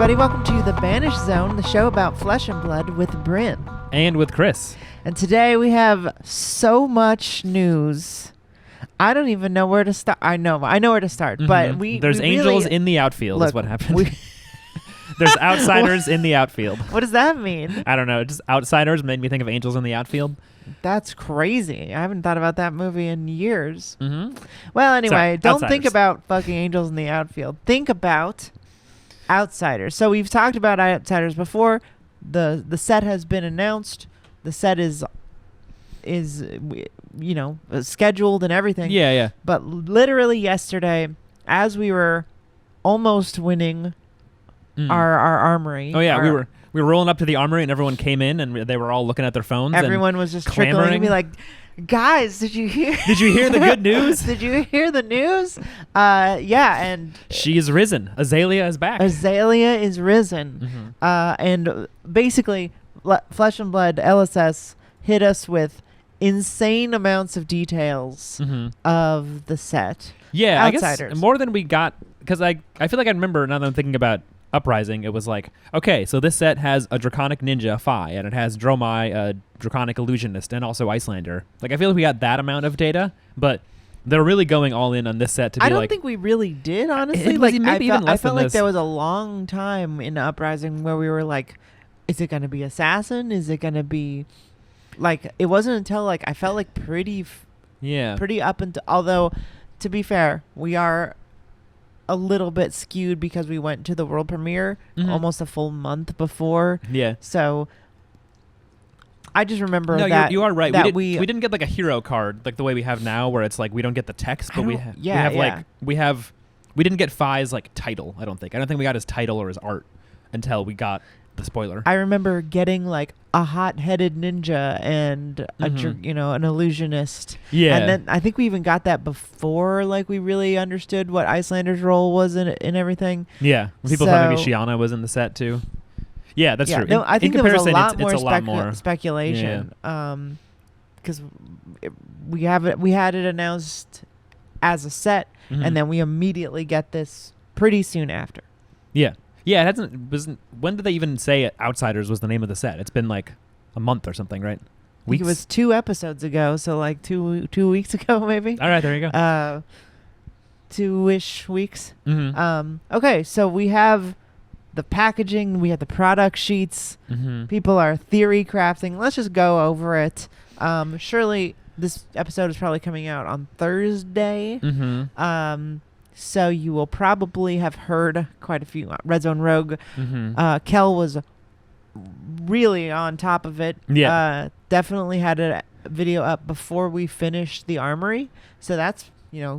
everybody. Welcome to The Banished Zone, the show about flesh and blood with Bryn. And with Chris. And today we have so much news. I don't even know where to start. I know where to start, but There's angels really, in the outfield is what happened. we- There's outsiders in the outfield. What does that mean? I don't know. Just outsiders made me think of angels in the outfield. That's crazy. I haven't thought about that movie in years. Mm-hmm. Well, anyway, don't think Outsiders. about fucking angels in the outfield. Think about outsiders. So we've talked about outsiders before. The set has been announced. The set is scheduled and everything. Yeah. But literally yesterday, as we were almost winning our armory. Oh yeah, we were rolling up to the armory and everyone came in and they were all looking at their phones. Everyone was just trickling and be like, guys, did you hear? Did you hear the good news? Did you hear the news? Yeah, and She is risen. Azalea is back. Azalea is risen. And basically, Flesh and Blood LSS hit us with insane amounts of details of the set. Yeah, Outsiders. I guess more than we got, because I feel like I remember, now that I'm thinking about Uprising, it was like, okay, so this set has a Draconic Ninja, Phi, and it has Dromai, a Draconic Illusionist, and also Icelander. Like, I feel like we got that amount of data, but they're really going all in on this set to be like... I don't think we really did, honestly. It was Like, maybe even I less felt than like this. there was a long time in Uprising where we were like, is it going to be Assassin? Is it going to be... Like, it wasn't until, like, I felt like pretty up until... Although, to be fair, we are a little bit skewed because we went to the world premiere almost a full month before. Yeah. So, I just remember No, that... you are right. That We didn't get like a hero card like the way we have now, where it's like we don't get the text, but we didn't get Phi's like title. I don't think we got his title or his art until we got the spoiler. I remember getting like a hot-headed ninja and an illusionist. Yeah. And then I think we even got that before like we really understood what Icelander's role was in it and everying. Yeah. People thought maybe So- Shiana was in the set too. Yeah, that's true. No, I think in there was a comparison, lot it's more, a lot more. speculation. Because we had it announced as a set, and then we immediately get this pretty soon after. Yeah. Yeah, when did they even say Outsiders was the name of the set? It's been like a month or something, right? I think it was 2 episodes ago, so like 2 weeks ago maybe. All right, there you go. 2-ish weeks. Okay, so we have the packaging, we have the product sheets. People are theory crafting. Let's just go over it. Surely this episode is probably coming out on Thursday. So you will probably have heard quite a few. Red Zone Rogue. Kel was really on top of it. Yeah. Definitely had a video up before we finished the armory. So that's,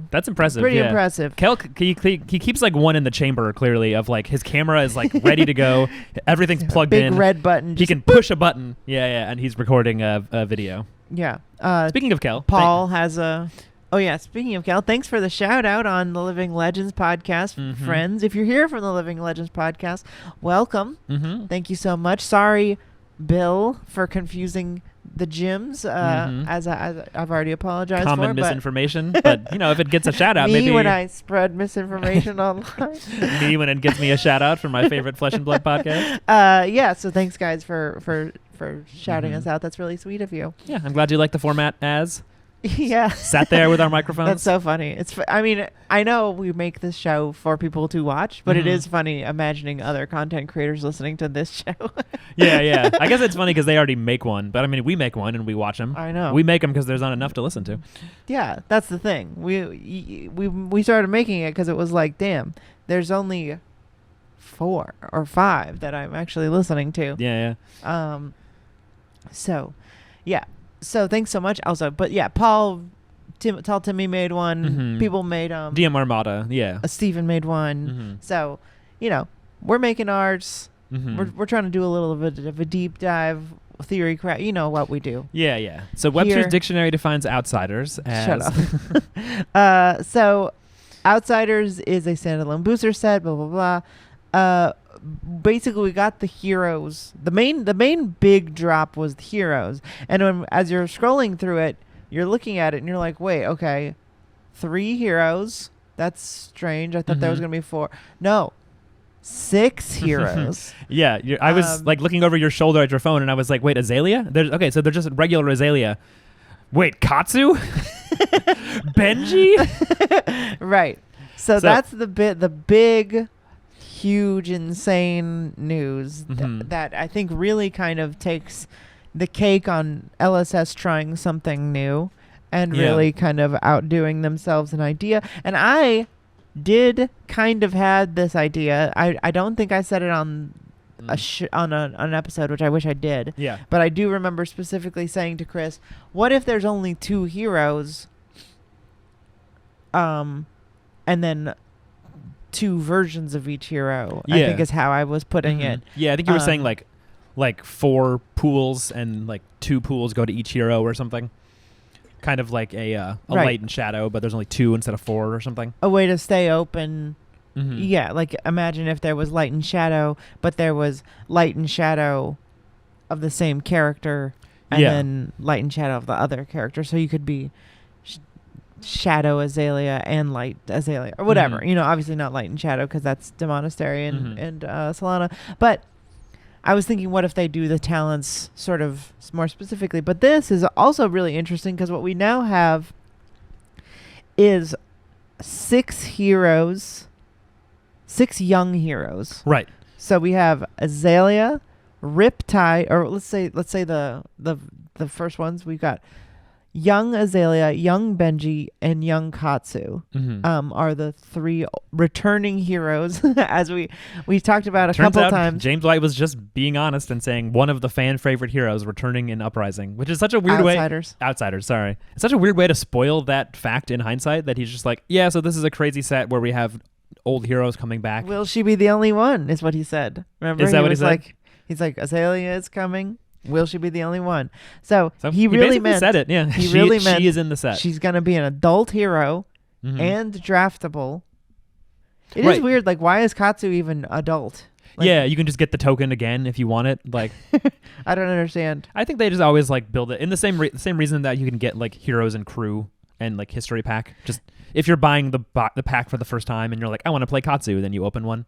that's impressive. pretty yeah. impressive. Kel, he keeps like one in the chamber, clearly, of like his camera is like ready to go. Everything's plugged Big in. red button. He can push a button. Yeah, and he's recording a video. Yeah. Speaking of Kel. Paul has a... Oh, yeah. Speaking of Kel, thanks for the shout out on the Living Legends podcast, friends. If you're here from the Living Legends podcast, welcome. Thank you so much. Sorry, Bill, for confusing the gyms, as I've already apologized Common for. misinformation. But, if it gets a shout out, me maybe... when I spread misinformation online. Me when it gets me a shout out for my favorite Flesh and Blood podcast. Yeah, so thanks, guys, for shouting us out. That's really sweet of you. Yeah, I'm glad you like the format as... Yeah. Sat there with our microphones. That's so funny. I mean, I know we make this show for people to watch, but it is funny imagining other content creators listening to this show. Yeah. I guess it's funny because they already make one, but I mean, we make one and we watch them. I know. We make them because there's not enough to listen to. Yeah, that's the thing. We started making it because it was like, damn, there's only 4 or 5 that I'm actually listening to. Yeah. So, yeah. So thanks so much, also. But yeah, Paul, Tall Timmy made one. People made DM Armada, yeah. Steven made one. So, we're making ours. We're trying to do a little bit of a deep dive theory crap. You know what we do. Yeah. So Webster's Dictionary defines outsiders as... Shut up. So Outsiders is a standalone booster set. Blah blah blah. Basically we got the heroes. The main big drop was the heroes, and as you're scrolling through it, you're looking at it and you're like, wait, okay, 3 heroes. That's strange. I thought there was gonna be 4. No, 6 heroes. Yeah, I was like looking over your shoulder at your phone, and I was like, "Wait, Azalea? So they're just regular Azalea. Wait, Katsu, Benji, Right. So that's the big, huge, insane news that I think really kind of takes the cake on LSS trying something new and really kind of outdoing themselves an idea. And I did kind of had this idea. I don't think I said it on on an episode, which I wish I did. Yeah. But I do remember specifically saying to Chris, "What if there's only 2 heroes? And then 2 versions of each hero." I think is how I was putting it. Yeah, I think you were saying like 4 pools and like 2 pools go to each hero or something. Kind of like a light and shadow, but there's only 2 instead of 4 or something. A way to stay open. Yeah, like imagine if there was light and shadow, but there was light and shadow of the same character, and then light and shadow of the other character. So you could be Shadow Azalea and Light Azalea, or whatever. You know, obviously not Light and Shadow because that's Demonastery and Solana. But I was thinking, what if they do the talents sort of more specifically? But this is also really interesting because what we now have is 6 heroes, 6 young heroes. Right. So we have Azalea, Riptide, or let's say the first ones. We've got young Azalea, young Benji, and young Katsu. Are the 3 returning heroes, as we talked about Turns couple out times. James White was just being honest and saying one of the fan favorite heroes returning in Uprising, which is such a weird Outsiders, sorry. It's such a weird way to spoil that fact in hindsight that he's just like, yeah, so this is a crazy set where we have old heroes coming back. Will she be the only one? Is what he said. Remember? Is that what he said? He's like, Azalea is coming. Will she be the only one? So he really meant said it. Yeah, he really meant she is in the set. She's gonna be an adult hero and draftable. It is weird. Like, why is Katsu even adult? Like, yeah, you can just get the token again if you want it. Like, I don't understand. I think they just always like build it in the same reason that you can get like heroes and crew and like history pack. Just if you're buying the pack for the first time and you're like, I want to play Katsu, then you open one.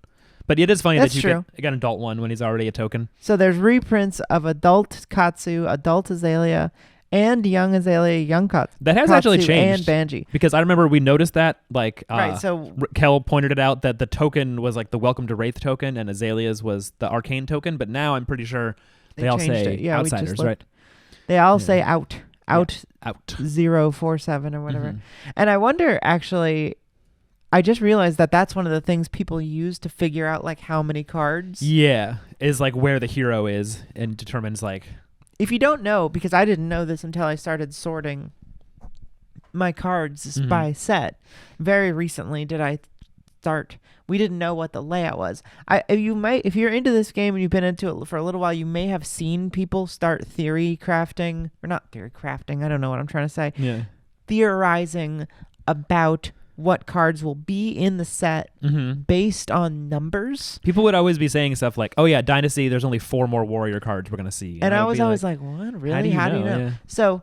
But it is funny that you get an adult one when he's already a token. So there's reprints of adult Katsu, adult Azalea, and young Azalea, young Katsu. That has actually changed. And Banji. Because I remember we noticed that, like, right, so Kel pointed it out that the token was like the Welcome to Wraith token and Azalea's was the Arcane token. But now I'm pretty sure they all say Outsiders, right? They all say out 047 or whatever. And I wonder, actually, I just realized that that's one of the things people use to figure out like how many cards. Yeah, is like where the hero is and determines like. If you don't know, because I didn't know this until I started sorting my cards by set. Very recently did I start. We didn't know what the layout was. If you're into this game and you've been into it for a little while, you may have seen people start theory crafting, or not theory crafting. I don't know what I'm trying to say. Yeah. Theorizing about what cards will be in the set based on numbers. People would always be saying stuff like, oh yeah, Dynasty, there's only 4 more warrior cards we're going to see. And I was always like, what? Really? How do you know? Yeah. So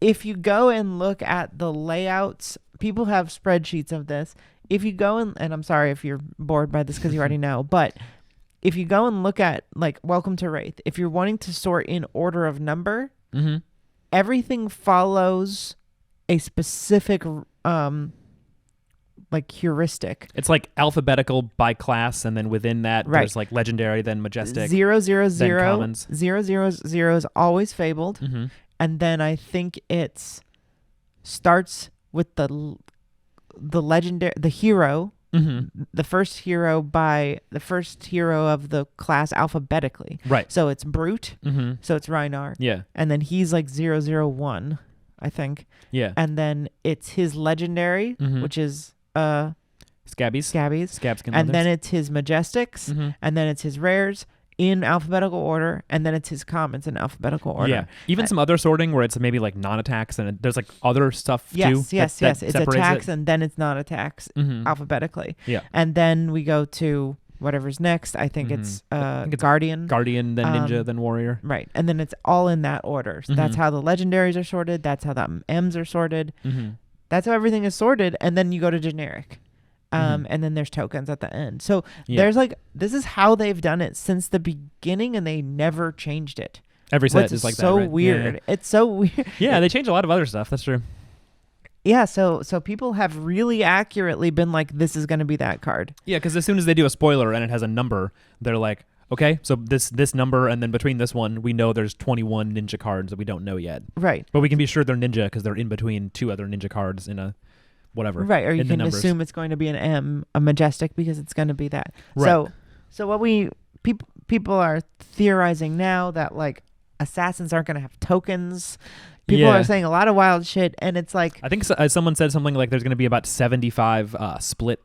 if you go and look at the layouts, people have spreadsheets of this. If you go and I'm sorry if you're bored by this because you already know, but if you go and look at like Welcome to Wraith, if you're wanting to sort in order of number, everything follows a specific like heuristic. It's like alphabetical by class, and then within that there's like legendary, then majestic, 000, then commons. 000 is always fabled, and then I think it's starts with the legendary, the hero, the first hero of the class alphabetically. Right. So it's Brute. So it's Rhinar. Yeah. And then he's like 001, I think. Yeah. And then it's his legendary, which is Scabbies. And then it's his majestics, and then it's his rares in alphabetical order, and then it's his commons in alphabetical order. Yeah. Even some other sorting where it's maybe like non-attacks and there's like other stuff too. Yes. It's attacks and then it's non-attacks alphabetically. Yeah. And then we go to whatever's next. I think it's Guardian. Guardian, then Ninja, then Warrior. Right. And then it's all in that order. So that's how the legendaries are sorted. That's how the M's are sorted. That's how everything is sorted. And then you go to generic. And then there's tokens at the end. So Yeah. there's like, this is how they've done it since the beginning, and they never changed it. Every set Which is like that. so Right? weird. Yeah, It's so weird. yeah, they change a lot of other stuff. That's true. Yeah, so people have really accurately been like, this is going to be that card. Yeah, because as soon as they do a spoiler and it has a number, they're like, okay, so this number, and then between this one, we know there's 21 ninja cards that we don't know yet. Right. But we can be sure they're ninja because they're in between two other ninja cards in a whatever. Right, or you in the can numbers. assume it's going to be an M, a majestic, because it's going to be that. Right. So what people are theorizing now that like assassins aren't going to have tokens. People Yeah. are saying a lot of wild shit, and it's like, I think someone said something like there's going to be about 75 split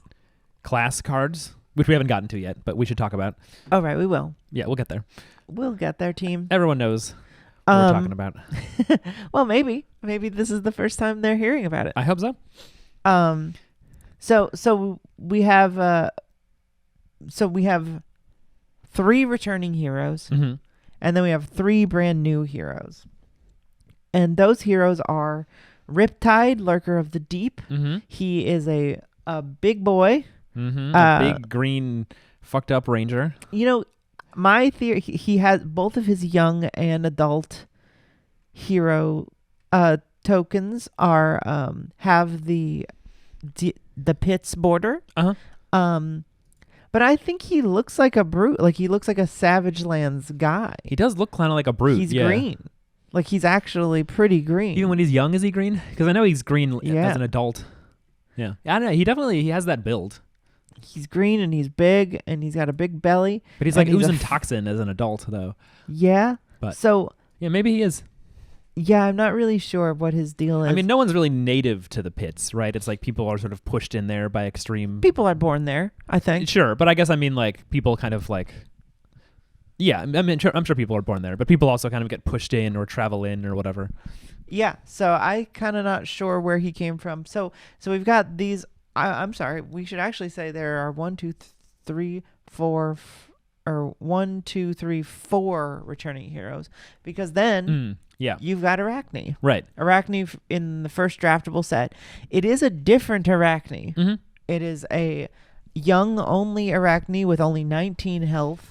class cards, which we haven't gotten to yet, but we should talk about. oh right, we will. Yeah, we'll get there. We'll get there, team. Everyone knows what we're talking about. Well, maybe this is the first time they're hearing about it. I hope so. So we have 3 returning heroes, Mm-hmm. and then we have 3 brand new heroes. And those heroes are Riptide, Lurker of the Deep. Mm-hmm. He is a big boy. Mm-hmm. A big green fucked up ranger. You know, my theory, he has both of his young and adult hero tokens are have the pits border. Uh-huh. But I think he looks like a brute. Like, he looks like a Savage Lands guy. He does look kind of like a brute. He's yeah. green. Like, he's actually pretty green. Even when he's young, is he green? Because I know he's green Yeah. as an adult. Yeah. I don't know. He has that build. He's green, and he's big, and he's got a big belly. But he's And like he's a oozing toxin as an adult, though. Yeah. But- So, Yeah, maybe he is. yeah, I'm not really sure what his deal is. I mean, no one's really native to the pits, right? It's like people are sort of pushed in there by extreme. people are born there, I think. Sure, but I guess I mean like people kind of like. Yeah, I mean, I'm sure people are born there, but people also kind of get pushed in or travel in or whatever. Yeah, so I kind of not sure where he came from. So we've got these. I'm sorry. We should actually say there are 1, 2, 3, 4, or 1, 2, 3, 4 returning heroes, because then Yeah, you've got Arachne. right. Arachne in the first draftable set. It is a different Arachne. Mm-hmm. It is a young only Arachne with only 19 health.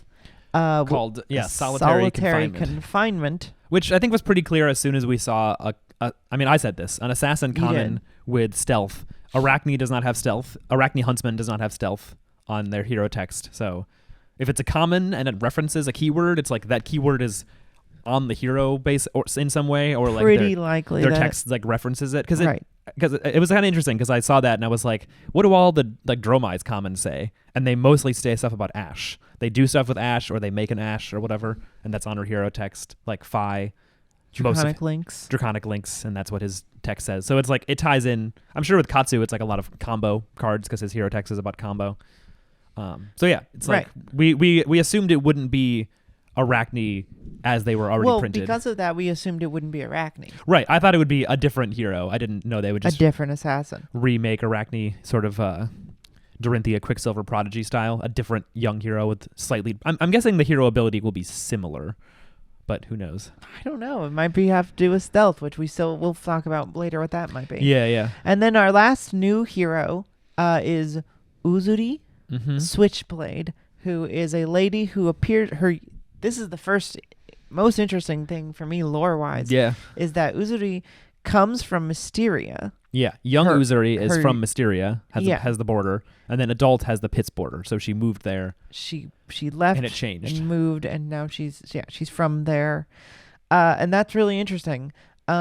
Called solitary confinement. which I think was pretty clear as soon as we saw I mean, I said this, an assassin You common did. with stealth. Arachne does not have stealth. Arachne Huntsman does not have stealth on their hero text. So if it's a common and it references a keyword, it's like that keyword is on the hero base or in some way, or like Pretty likely their that text like references it, because right. it was kind of interesting because I saw that and I was like, what do all the like Dromides commons say? And they mostly say stuff about Ash. They do stuff with Ash, or they make an Ash or whatever, and that's on her hero text, like Phi. Draconic links. Draconic links, and that's what his text says. So it's like it ties in. I'm sure with Katsu, it's like a lot of combo cards because his hero text is about combo. So yeah, it's like we assumed it wouldn't be Arachne as they were already printed. Because of that, we assumed it wouldn't be Arachne. Right. I thought it would be a different hero. I didn't know they would A just different assassin. remake Arachne, sort of Dorinthia Quicksilver Prodigy style, a different young hero with slightly. I'm guessing the hero ability will be similar, but who knows? I don't know. It might be have to do with stealth, which we'll talk about later what that might be. Yeah, yeah. And then our last new hero is Uzuri Mm-hmm. Switchblade, who is a lady who appeared. This is the first most interesting thing for me lore-wise. Yeah. Is that Uzuri comes from Mysteria. Yeah, young Uzuri is her- from Mysteria, has the border, and then adult has the Pits border. So she moved there. She left And it changed. and moved, and now she's from there, and that's really interesting.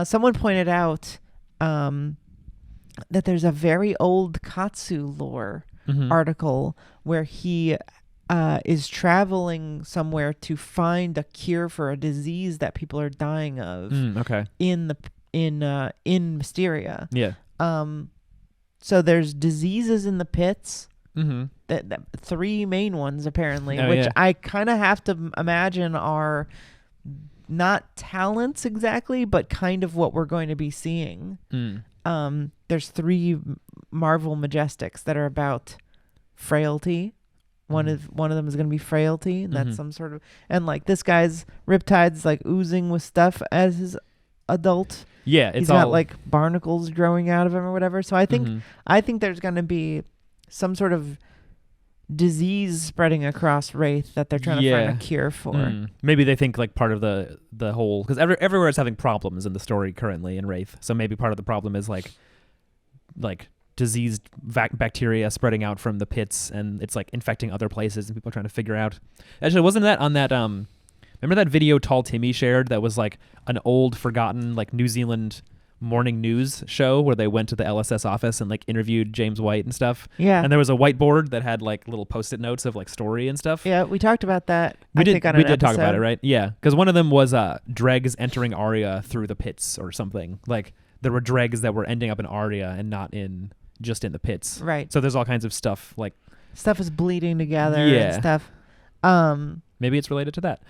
Someone pointed out that there's a very old Katsu lore Mm-hmm. article where he is traveling somewhere to find a cure for a disease that people are dying of Okay. in Mysteria. Yeah. So there's diseases in the pits. Mm-hmm. That 3 main ones apparently, Oh, which yeah. I kind of have to imagine are not talents exactly, but kind of what we're going to be seeing. Mm. There's 3 Marvel Majestics that are about frailty. One of them is going to be frailty, and that's Mhm. some sort of, and like this guy's Riptide's like oozing with stuff as his adult. Yeah, it's He's all got like barnacles growing out of him or whatever. So I think Mhm. I think there's going to be some sort of disease spreading across Wraith that they're trying to find a cure for. Maybe they think like part of the whole, because everywhere is having problems in the story currently in Wraith. So maybe part of the problem is like diseased bacteria spreading out from the pits, and it's like infecting other places, and people are trying to figure out. Actually, wasn't that on that remember that video Tall Timmy shared that was like an old forgotten like New Zealand morning news show where they went to the LSS office and like interviewed James White and stuff? Yeah. And there was a whiteboard that had like little post-it notes of like story and stuff. Yeah, we talked about that. We did talk about it, right? Yeah, because one of them was dregs entering Arya through the pits or something. Like there were dregs that were ending up in Arya and not just in the pits. Right. So there's all kinds of stuff like stuff is bleeding together and stuff. Maybe it's related to that.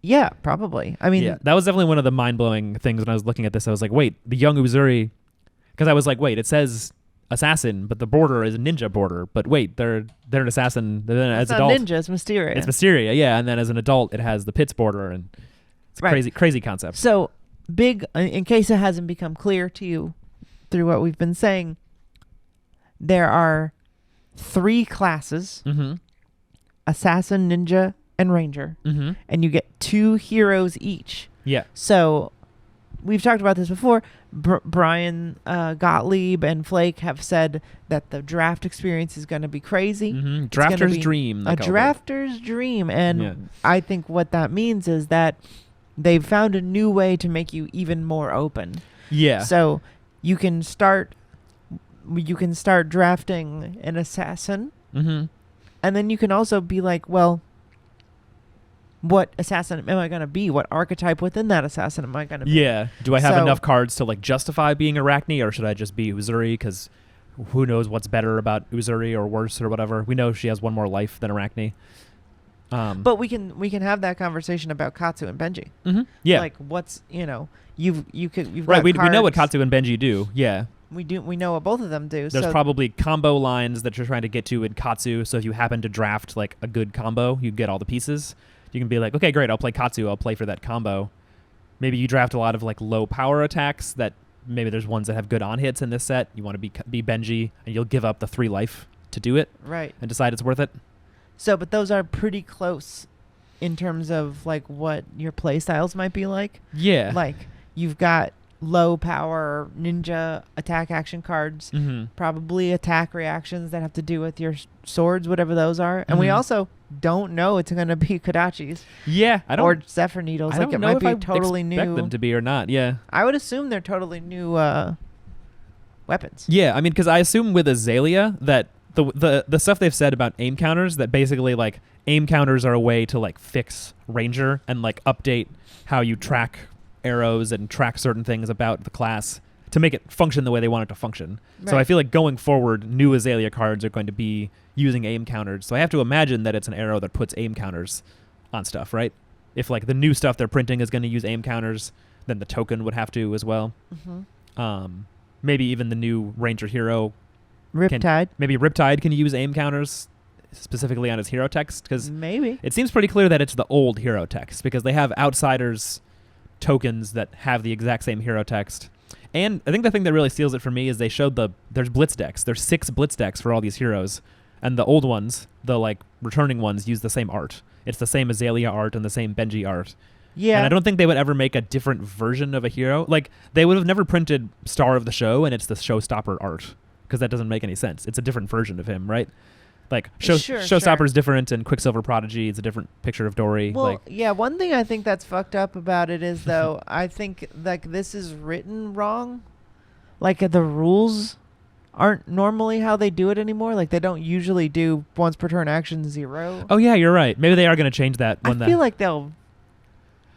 Yeah, probably. I mean, that was definitely one of the mind-blowing things when I was looking at this. I was like, wait, the young Uzuri, because I was like, wait, it says assassin, but the border is a ninja border. But wait, they're an assassin. Then as not adult, ninja, it's Mysteria. It's Mysteria, yeah. And then as an adult, it has the Pits border, and it's a crazy concept. So big, in case it hasn't become clear to you through what we've been saying, there are 3 classes: assassin, ninja, and ranger, and you get 2 heroes each. Yeah. So we've talked about this before. Brian Gottlieb and Flake have said that the draft experience is going to be crazy. Drafter's dream. A drafter's dream. And I think what that means is that they've found a new way to make you even more open. Yeah. So you can start drafting an assassin, and then you can also be like, well, what assassin am I going to be? What archetype within that assassin am I going to be? Yeah. Do I have enough cards to like justify being Arachne, or should I just be Uzuri? Because who knows what's better about Uzuri or worse or whatever. We know she has one more life than Arachne. But we can have that conversation about Katsu and Benji. Yeah. Like what's you've right. Got we know what Katsu and Benji do. Yeah. We know what both of them do. There's probably combo lines that you're trying to get to in Katsu. So if you happen to draft like a good combo, you get all the pieces. You can be like, okay, great, I'll play Katsu, I'll play for that combo. Maybe you draft a lot of like low power attacks that maybe there's ones that have good on hits in this set. You want to be Benji, and you'll give up the 3 life to do it. Right. And decide it's worth it. So, but those are pretty close in terms of like what your play styles might be like. Yeah. Like you've got low power ninja attack action cards, probably attack reactions that have to do with your swords, whatever those are. And we also don't know it's going to be Kodachis. Yeah, I don't. Or Zephyr Needles. Like it might be totally new. Expect them to be or not. Yeah. I would assume they're totally new weapons. Yeah, I mean, because I assume with Azalea that the stuff they've said about aim counters, that basically like aim counters are a way to like fix Ranger and like update how you track arrows and track certain things about the class to make it function the way they want it to function. Right. So I feel like going forward, new Azalea cards are going to be using aim counters. So I have to imagine that it's an arrow that puts aim counters on stuff, right? If like the new stuff they're printing is going to use aim counters, then the token would have to as well. Maybe even the new Ranger hero, Riptide. Maybe Riptide can use aim counters specifically on his hero text, because maybe it seems pretty clear that it's the old hero text, because they have outsiders tokens that have the exact same hero text. And I think the thing that really seals it for me is they showed there's blitz decks. There's 6 blitz decks for all these heroes, and the old ones, the like returning ones, use the same art. It's the same Azalea art and the same Benji art. Yeah. And I don't think they would ever make a different version of a hero. Like they would have never printed Star of the Show and it's the Showstopper art, because that doesn't make any sense. It's a different version of him, right? Like Showstopper's different, and Quicksilver Prodigy is a different picture of Dory. Well, yeah, one thing I think that's fucked up about it is, though, I think like this is written wrong. Like the rules aren't normally how they do it anymore. Like they don't usually do once per turn action 0. Oh yeah, you're right. Maybe they are going to change that. I feel like they'll.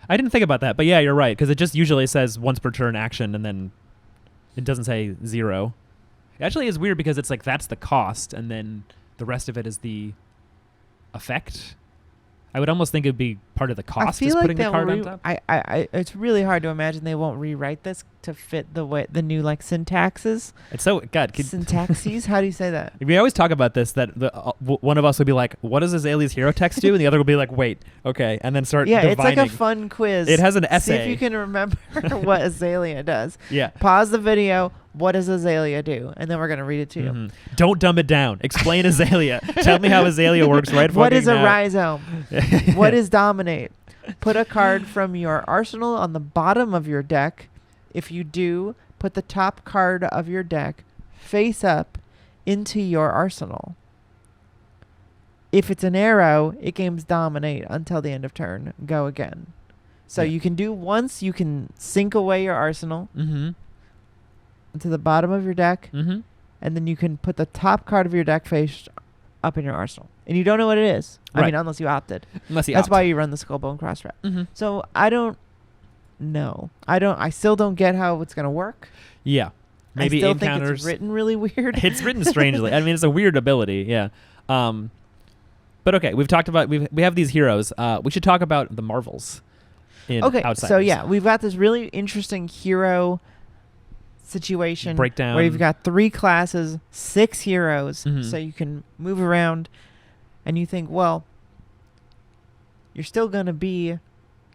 I didn't think about that, but yeah, you're right, because it just usually says once per turn action, and then it doesn't say 0. It actually is weird because it's like that's the cost, and then the rest of it is the effect. I would almost think it'd be part of the I cost feel is like putting the they'll card on top. it's really hard to imagine they won't rewrite this to fit the new like syntaxes. It's so God. Syntaxes? How do you say that? We always talk about this. That one of us would be like, "What does Azalea's hero text do?" And the other will be like, "Wait, okay," and then start. Yeah, divining. it's like a fun quiz. It has an See essay. if you can remember what Azalea does. Yeah. Pause the video. What does Azalea do? And then we're gonna read it to you. Mhm. Don't dumb it down. Explain Azalea. Tell me how Azalea works right What is a now. rhizome? What is dominate? Put a card from your arsenal on the bottom of your deck. If you do, put the top card of your deck face up into your arsenal. If it's an arrow, it gains dominate until the end of turn. Go again. So Yeah. you can do once, you can sink away your arsenal Mm-hmm. into the bottom of your deck, Mm-hmm. and then you can put the top card of your deck face up in your arsenal. And you don't know what it is. I Right. mean, unless you opted. Unless you That's opt. why you run the Skullbone Crosswrap. Mm-hmm. So I don't know. I still don't get how it's going to work. Yeah. Maybe I still encounters. think it's written really weird. It's written strangely. I mean, it's a weird ability. Yeah. But okay, we've talked about we have these heroes. We should talk about the Marvels. In Okay, Outsiders. so yeah, we've got this really interesting hero situation Breakdown. where you've got 3 classes, 6 heroes, Mhm. so you can move around, and you think, well, you're still going to be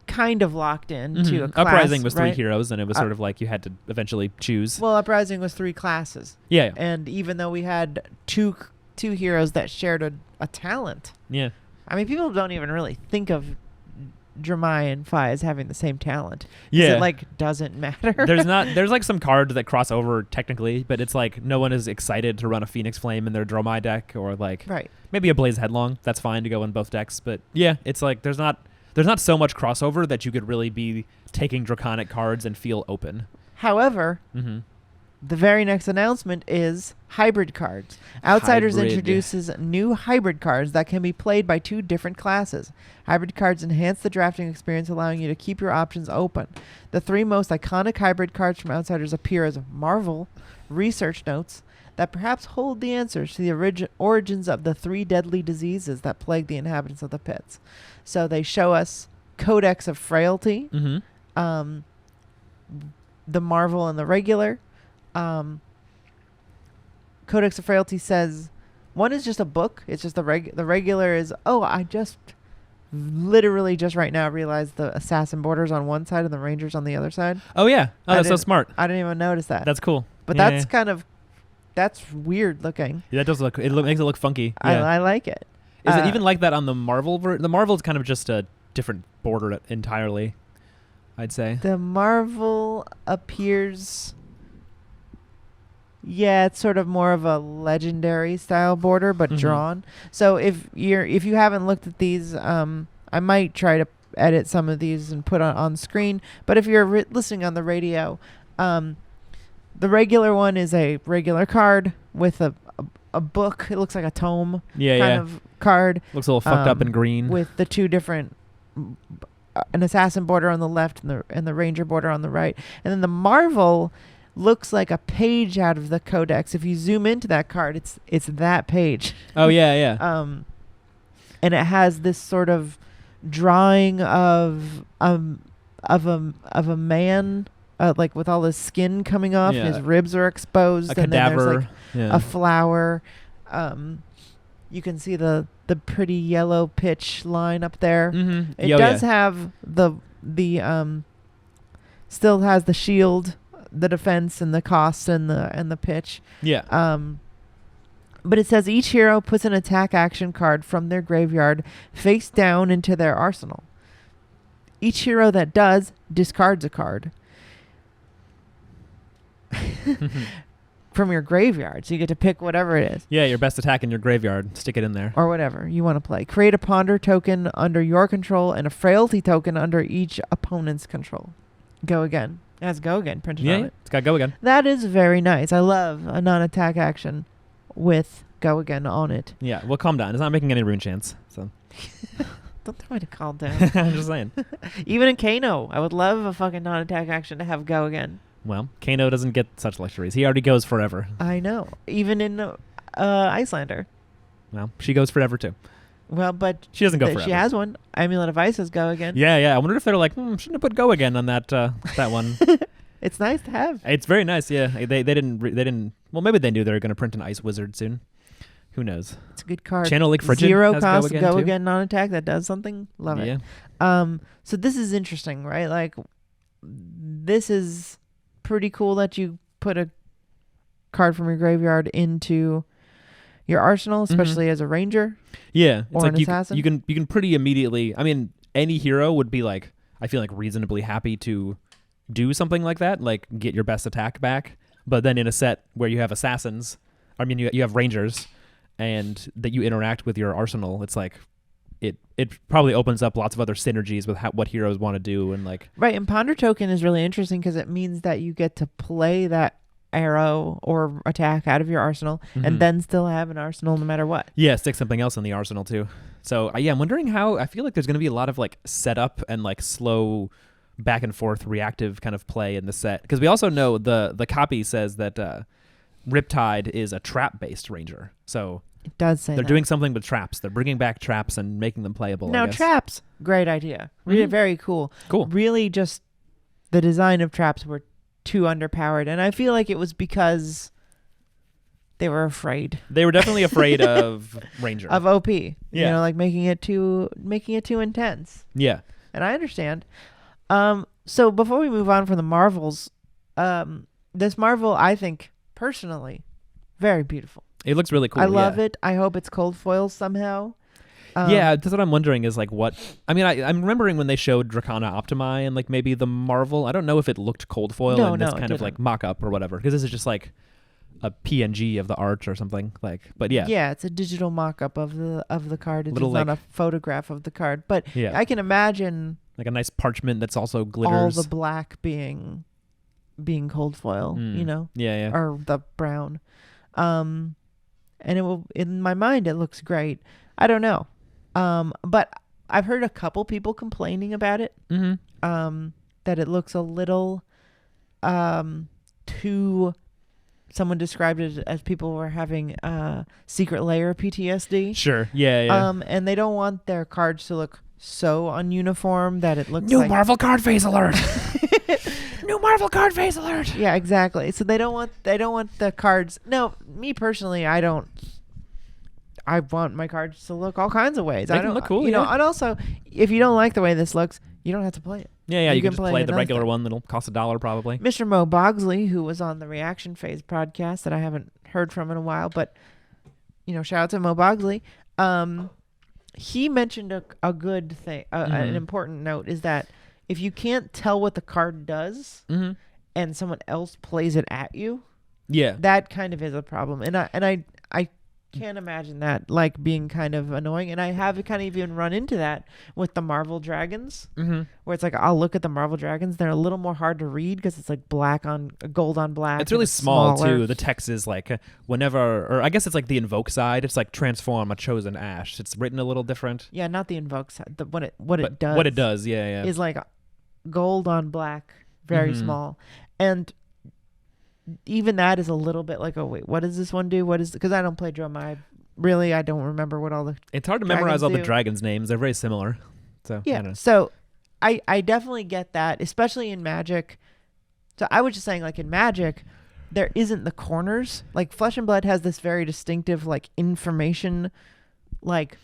kind of locked in to a Mhm. class. Uprising was 3 right? heroes, and it was sort of like you had to eventually choose. Well, Uprising was 3 classes, Yeah. and even though we had two heroes that shared a talent, Yeah. I mean, people don't even really think of Dramai and Fi as having the same talent. 'Cause Yeah. it like doesn't matter. There's like some cards that cross over technically, but it's like no one is excited to run a Phoenix Flame in their Dromai deck, or like right. maybe a Blaze Headlong. That's fine to go in both decks, but yeah, it's like there's not so much crossover that you could really be taking Draconic cards and feel open. However, Mm-hmm. the very next announcement is hybrid cards. Outsiders Hybrid. introduces new hybrid cards that can be played by 2 different classes. Hybrid cards enhance the drafting experience, allowing you to keep your options open. The 3 most iconic hybrid cards from Outsiders appear as Marvel research notes that perhaps hold the answers to the origins of the 3 deadly diseases that plague the inhabitants of the pits. So they show us Codex of Frailty, Mm-hmm. the Marvel and the regular. Codex of Frailty says one is just a book. It's just the regular is, I just literally just right now realized the assassin borders on one side and the rangers on the other side. Oh yeah. Oh, I that's so didn't- smart. I didn't even notice that. That's cool. but Yeah, that's kind of that's weird looking. yeah, that does look. Makes it look funky. Yeah. I like it. Is it even like that on the Marvel? The Marvel is kind of just a different border entirely, I'd say. The Marvel appears. Yeah, it's sort of more of a legendary style border, but Mhm. drawn. So if you haven't looked at these, I might try to edit some of these and put on screen. But if you're listening on the radio, the regular one is a regular card with a book. It looks like a tome Yeah, kind yeah. of card Looks a little fucked up in green. with the 2 different. An assassin border on the left and the ranger border on the right, and then the Marvel looks like a page out of the codex. If you zoom into that card, it's that page. Oh yeah, yeah. And it has this sort of drawing of a man, like with all his skin coming off, Yeah. his ribs are exposed, A and then cadaver. there's like Yeah. a flower. You can see the pretty yellow pitch line up there. Mm-hmm. It does have the still has the shield, the defense, and the cost, and the pitch. Yeah. But it says each hero puts an attack action card from their graveyard face down into their arsenal. Each hero that does discards a card from your graveyard. So you get to pick whatever it is. Yeah, your best attack in your graveyard. Stick it in there. Or whatever you want to play. Create a ponder token under your control and a frailty token under each opponent's control. Go again. It has go again printed Yeah, on yeah. it. It's got go again. That is very nice. I love a non-attack action with go again on it. Yeah. Well, calm down. It's not making any rune chance. So Don't tell me to calm down. I'm just saying. Even in Kano, I would love a fucking non-attack action to have go again. Well, Kano doesn't get such luxuries. He already goes forever. I know. Even in Icelander. Well, she goes forever too. Well, but she doesn't go forever. She has one. Amulet of Isis go again. Yeah. I wonder if they're like, shouldn't have put go again on that that one. It's nice to have. It's very nice. Yeah, they didn't. Well, maybe they knew they were going to print an Ice Wizard soon. Who knows? It's a good card. Channel Lake Frigid 0 has cost go again non-attack that does something. Love it. Yeah. So this is interesting, right? Like, this is pretty cool that you put a card from your graveyard into your arsenal, especially as a ranger. Yeah, it's or like an assassin. you can pretty immediately. I mean, any hero would be like, I feel like reasonably happy to do something like that, like get your best attack back. But then in a set where you have assassins, I mean, you have rangers, and that you interact with your arsenal, it's like it probably opens up lots of other synergies with what heroes want to do, and like right. And Ponder Token is really interesting because it means that you get to play that arrow or attack out of your arsenal and then still have an arsenal no matter what. Yeah, stick something else in the arsenal too. So I'm wondering how. I feel like there's going to be a lot of like setup and like slow back and forth reactive kind of play in the set, because we also know the copy says that Riptide is a trap based ranger, so it does say they're doing something with traps. They're bringing back traps and making them playable. Now traps, great idea. Really very cool. Really, just the design of traps were too underpowered, and I feel like it was because they were afraid. They were definitely afraid of ranger, of OP. Yeah, you know, like making it too intense. Yeah, and I understand. So before we move on from the Marvels, this Marvel, I think personally, very beautiful. It looks really cool. I love it. I hope it's cold foil somehow. Yeah, that's what I'm wondering is like what. I mean, I'm remembering when they showed Dracana Optimi and like maybe the Marvel. I don't know if it looked cold foil in this kind of like mock up or whatever, because this is just like a PNG of the art or something like. But yeah, it's a digital mock up of the card. It's not like, a photograph of the card, but I can imagine like a nice parchment that's also glitters. All the black being cold foil, you know. Yeah. Or the brown, and it will. In my mind, it looks great. I don't know. But I've heard a couple people complaining about it. That it looks a little too. Someone described it as people were having secret layer PTSD. Sure. Yeah. And they don't want their cards to look so ununiform that it looks New like Marvel card phase alert. New Marvel card phase alert. Yeah, exactly. So they don't want the cards. No, me personally, I want my cards to look all kinds of ways. They can look cool, you know. And also, if you don't like the way this looks, you don't have to play it. Yeah, you can just play the regular one that'll cost $1 probably. Mr. Mo Bogsley, who was on the Reaction Phase podcast that I haven't heard from in a while, but you know, shout out to Mo Bogsley. He mentioned a good thing, an important note is that if you can't tell what the card does and someone else plays it at you, that kind of is a problem. And I can't imagine that like being kind of annoying, and I have kind of even run into that with the Marvel Dragons, where it's like I'll look at the Marvel Dragons, they're a little more hard to read because it's like gold on black. It's really small too. The text is like whenever, or I guess it's like the invoke side. It's like transform a chosen ash. It's written a little different. Yeah, not the invoke side. What it does. What it does, yeah, is like gold on black, very small, and even that is a little bit like, oh wait, what does this one do? What is, because I don't play drum. I don't remember what all the. It's hard to memorize all the dragons' names. They're very similar. So yeah. So I definitely get that, especially in Magic. So I was just saying, like in Magic, there isn't the corners. Like Flesh and Blood has this very distinctive like information, like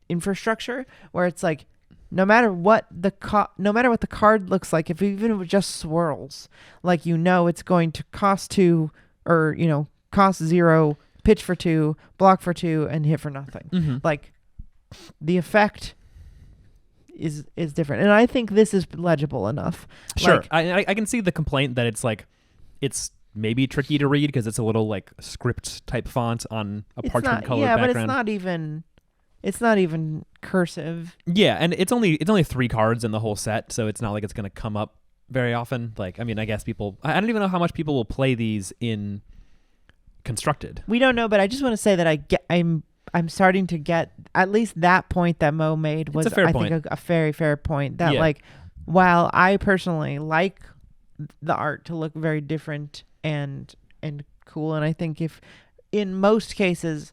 infrastructure where it's like, no matter what the card looks like, even if it just swirls, like, you know, it's going to cost 2, or, you know, cost 0, pitch for 2, block for 2, and hit for nothing. Like, the effect is different, and I think this is legible enough. Sure, like, I can see the complaint that it's like it's maybe tricky to read because it's a little like script type font on a parchment colored background. But it's not even cursive. Yeah, and it's only 3 cards in the whole set, so it's not like it's going to come up very often. Like, I mean, I guess I don't even know how much people will play these in Constructed. We don't know, but I just want to say that I'm starting to get at least that point that Mo made was, I think, a very fair point. That like, while I personally like the art to look very different and cool, and I think if in most cases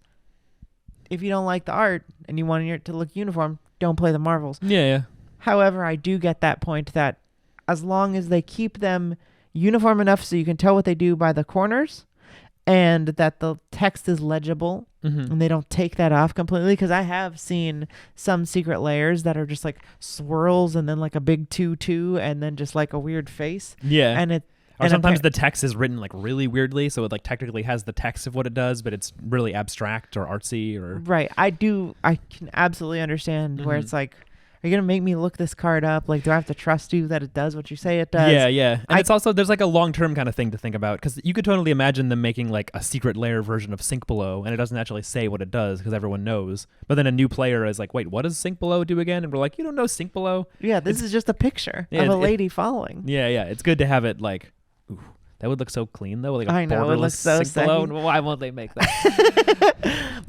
if you don't like the art and you want it to look uniform, don't play the Marvels. Yeah. However, I do get that point that as long as they keep them uniform enough so you can tell what they do by the corners, and that the text is legible, and they don't take that off completely, because I have seen some secret layers that are just like swirls and then like a big 2-2 and then just like a weird face. Yeah. And it or sometimes the text is written like really weirdly, so it like technically has the text of what it does, but it's really abstract or artsy or right. I can absolutely understand where it's like, are you going to make me look this card up? Like, do I have to trust you that it does what you say it does? Yeah. And it's also, there's like a long-term kind of thing to think about, because you could totally imagine them making like a secret layer version of Sink Below, and it doesn't actually say what it does because everyone knows. But then a new player is like, wait, what does Sink Below do again? And we're like, you don't know Sink Below? Yeah, this is just a picture of a lady falling. Yeah. It's good to have it like, ooh, that would look so clean though. Like a I know, it borderless looks so Sink Below. sexy. Why won't they make that?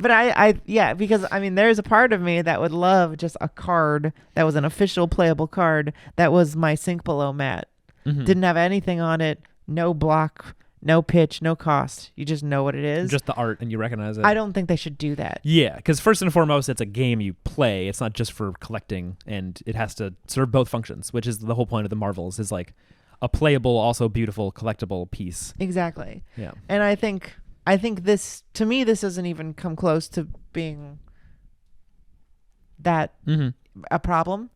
But yeah, because I mean, there's a part of me that would love just a card that was an official playable card that was my Sink Below mat. Didn't have anything on it, no block, no pitch, no cost. You just know what it is. Just the art, and you recognize it. I don't think they should do that. Yeah, because first and foremost, it's a game you play. It's not just for collecting, and it has to serve both functions, which is the whole point of the Marvels, is like a playable, also beautiful, collectible piece. Exactly. Yeah. And I think this, to me, this doesn't even come close to being that a problem.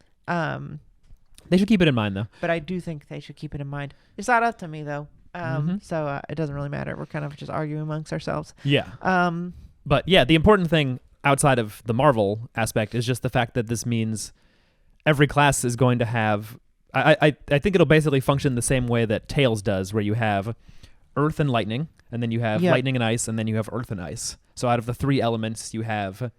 They should keep it in mind, though. But I do think they should keep it in mind. It's not up to me, though. So it doesn't really matter. We're kind of just arguing amongst ourselves. Yeah. But yeah, the important thing outside of the Marvel aspect is just the fact that this means every class is going to have... I think it'll basically function the same way that Tails does, where you have Earth and Lightning, and then you have Lightning and Ice, and then you have Earth and Ice. So out of the three elements, you have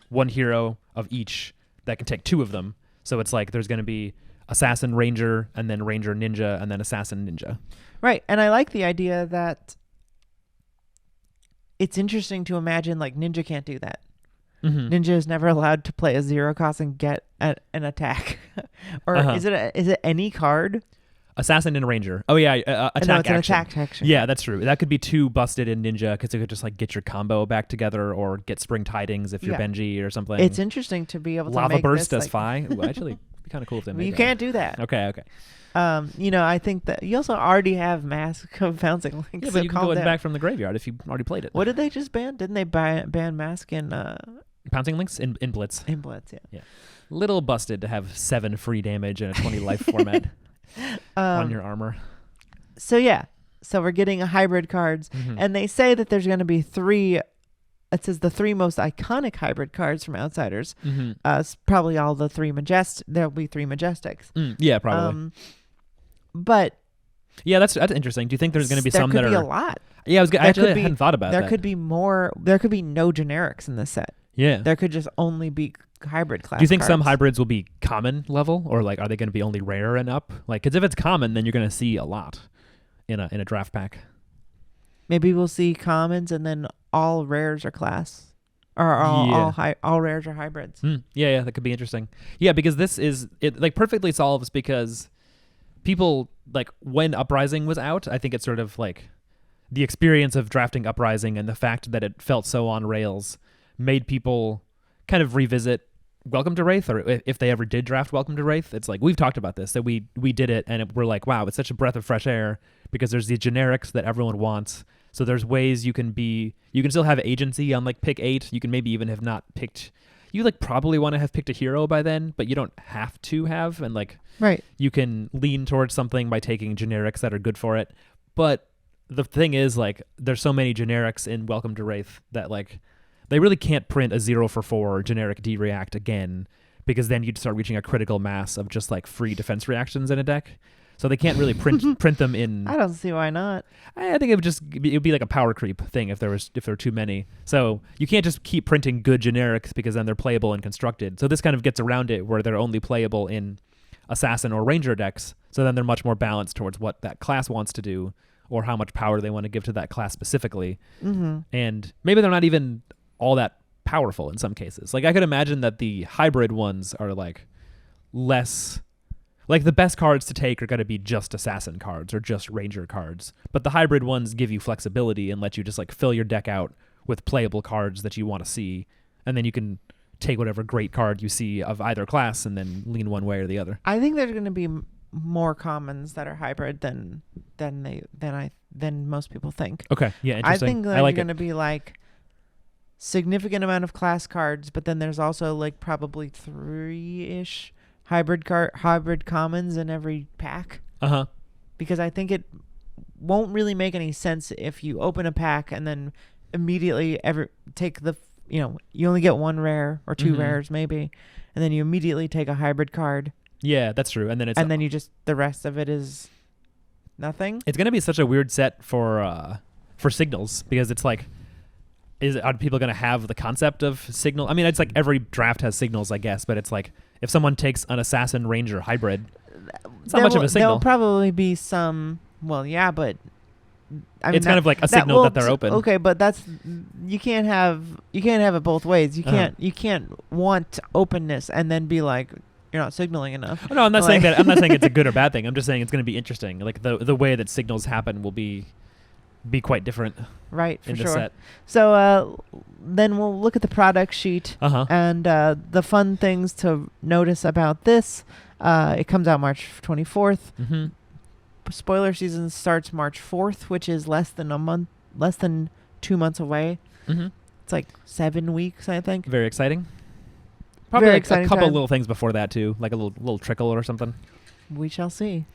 one hero of each that can take two of them. So it's like there's going to be Assassin Ranger, and then Ranger Ninja, and then Assassin Ninja. Right. And I like the idea that it's interesting to imagine like Ninja can't do that. Ninja is never allowed to play a zero cost and get an attack. Or is it any card? Assassin and Ranger. Oh yeah, attack no, it's action. An attack action. Yeah, that's true. That could be too busted in Ninja, because it could just like get your combo back together, or get Spring Tidings if you're Benji or something. It's interesting to be able to Lava make Burst this, as Fi. Ooh, actually, it'd be kind of cool if they made you that. can't do that. Okay. I think that you also already have Mask of Bouncing Link. Yeah, so but you can calm go down. back from the graveyard if you already played it. What did they just ban? Didn't they ban Mask in Pouncing Links in Blitz. In Blitz, yeah. Little busted to have 7 free damage in a 20 life format on your armor. So we're getting a hybrid cards, and they say that there's going to be 3. It says the 3 most iconic hybrid cards from Outsiders. Probably all the 3 There'll be 3 Majestics. Yeah, probably. But yeah, that's interesting. Do you think there's going to be some that are a lot? Yeah, I hadn't thought about that. There could be more. There could be no generics in this set. Yeah. There could just only be hybrid class. Do you think cards. some hybrids will be common level, or like are they going to be only rare and up? Like, because if it's common, then you're going to see a lot in a draft pack. Maybe we'll see commons, and then all rares are class, or all rares are hybrids. Yeah, that could be interesting. Yeah, because it like perfectly solves, because people, like, when Uprising was out, I think it's sort of like the experience of drafting Uprising and the fact that it felt so on rails made people kind of revisit Welcome to Wraith, or if they ever did draft Welcome to Wraith. It's like, we've talked about this, that we did it, and we're like, wow, it's such a breath of fresh air, because there's these generics that everyone wants. So there's ways you can still have agency on like pick 8. You can maybe even have not picked, you like probably want to have picked a hero by then, but you don't have to have, and like, right. You can lean towards something by taking generics that are good for it. But the thing is, like, there's so many generics in Welcome to Wraith that like they really can't print a 0-for-4 generic D-React again, because then you'd start reaching a critical mass of just like free defense reactions in a deck. So they can't really print them in. I don't see why not. I think it would be like a power creep thing if there were too many. So you can't just keep printing good generics, because then they're playable and constructed. So this kind of gets around it, where they're only playable in Assassin or Ranger decks. So then they're much more balanced towards what that class wants to do, or how much power they want to give to that class specifically. And maybe they're not even all that powerful in some cases. Like, I could imagine that the hybrid ones are like less, like the best cards to take are going to be just Assassin cards or just Ranger cards, but the hybrid ones give you flexibility and let you just like fill your deck out with playable cards that you want to see, and then you can take whatever great card you see of either class and then lean one way or the other. I think there's going to be more commons that are hybrid than most people think. Okay, yeah, I interesting. think I there's like going to it. be like significant amount of class cards, but then there's also like probably 3-ish hybrid commons in every pack, Uh-huh. because I think it won't really make any sense if you open a pack and then immediately take you only get one rare or 2 Mhm. rares maybe, and then you immediately take a hybrid card, Yeah, that's true. And then then you just the rest of it is nothing. it's going to be such a weird set for signals, because it's like, are people going to have the concept of signal? I mean, it's like every draft has signals, I guess, but it's like if someone takes an assassin ranger hybrid, it's not much of a signal. There'll probably be some. Well, yeah, but I mean, It's kind of like a signal that they're open. Okay, but you can't have it both ways. You can't want openness and then be like, you're not signaling enough. Oh, no, I'm not saying that. I'm not saying it's a good or bad thing. I'm just saying it's going to be interesting. Like the way that signals happen will be quite different Right, for in the sure. set. So then we'll look at the product sheet Uh-huh. and the fun things to notice about this. It comes out March 24th. Mm-hmm. Spoiler season starts March 4th, which is less than 2 months away. Mm-hmm. It's like 7 weeks, I think. Very exciting. Probably Very like exciting a couple time. little things before that too, like a little trickle or something. We shall see.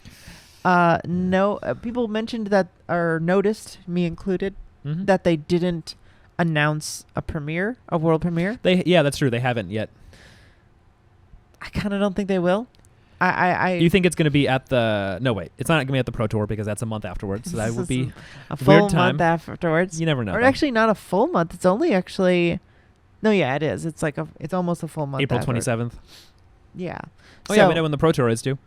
No, people mentioned that, or noticed, me included, Mm-hmm. that they didn't announce a world premiere. Yeah, that's true. They haven't yet. I kind of don't think they will. I Do you think it's going to be at the? No, wait. It's not going to be at the Pro Tour because that's a month afterwards. So that would be a full weird time. month afterwards. You never know. Or though. actually not a full month. It's only actually. No, yeah, it is. It's like it's almost a full month. April after. 27th. Yeah. Oh yeah, we know when the Pro Tour is too.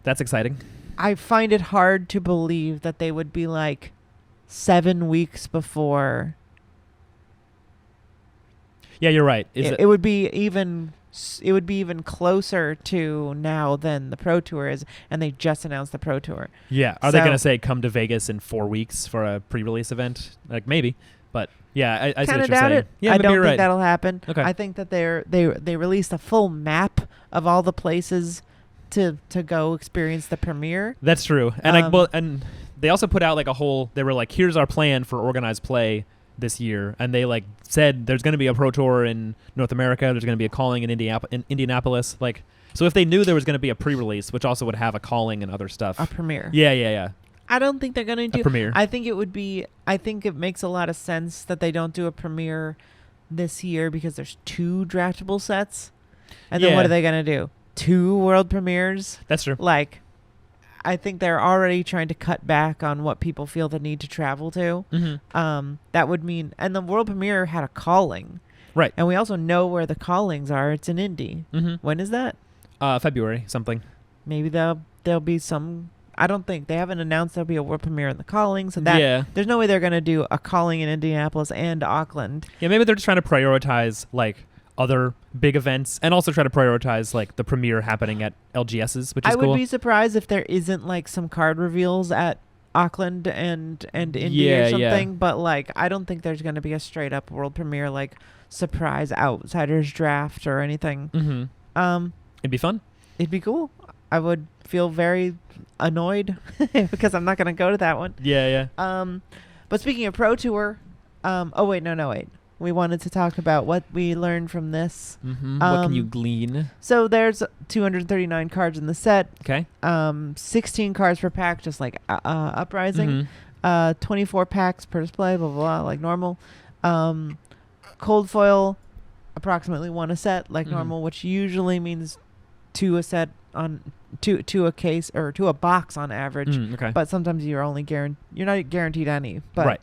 That's exciting. I find it hard to believe that they would be like 7 weeks before. Yeah, you're right. It would be even. It would be even closer to now than the Pro Tour is, and they just announced the Pro Tour. Yeah. Are they So- going to say come to Vegas in 4 weeks for a pre-release event? Like maybe, but yeah, I see Kind what of you're doubt saying. it. Yeah, I maybe don't you're think right. that'll happen. Okay. I think that they released a full map of all the places to go experience the premiere. That's true. And and they also put out like they were like, here's our plan for organized play this year, and they like said there's going to be a Pro Tour in North America, there's going to be a calling in Indianapolis, like, so if they knew there was going to be a pre-release which also would have a calling and other stuff. A premiere. Yeah. I don't think they're going to do A premiere. I think it makes a lot of sense that they don't do a premiere this year because there's 2 draftable sets. And then Yeah. what are they going to do? 2 world premieres? That's true. Like, I think they're already trying to cut back on what people feel the need to travel to. Mm-hmm. That would mean, and the world premiere had a calling. Right. And we also know where the callings are. It's in Indy. Mm-hmm. When is that? February something. Maybe there'll be some. I don't think they haven't announced there'll be a world premiere in the calling. So that Yeah. there's no way they're gonna do a calling in Indianapolis and Auckland. Yeah, maybe they're just trying to prioritize like other big events and also try to prioritize like the premiere happening at LGS's, which is I would cool. be surprised if there isn't like some card reveals at Auckland and Indy Yeah, or yeah. something. But like, I don't think there's gonna be a straight up world premiere like surprise outsiders draft or anything. Mm-hmm. It'd be fun. It'd be cool. I would feel very annoyed because I'm not going to go to that one. Yeah. But speaking of Pro Tour, wait. We wanted to talk about what we learned from this. Mm-hmm. What can you glean? So there's 239 cards in the set. Okay. 16 cards per pack, just like Uprising. Mm-hmm. 24 packs per display, blah, blah, blah, like normal. Cold foil, approximately 1 a set, like normal, which usually means 2 a set on to a case or to a box on average. Okay. But sometimes you're not guaranteed any. But Right.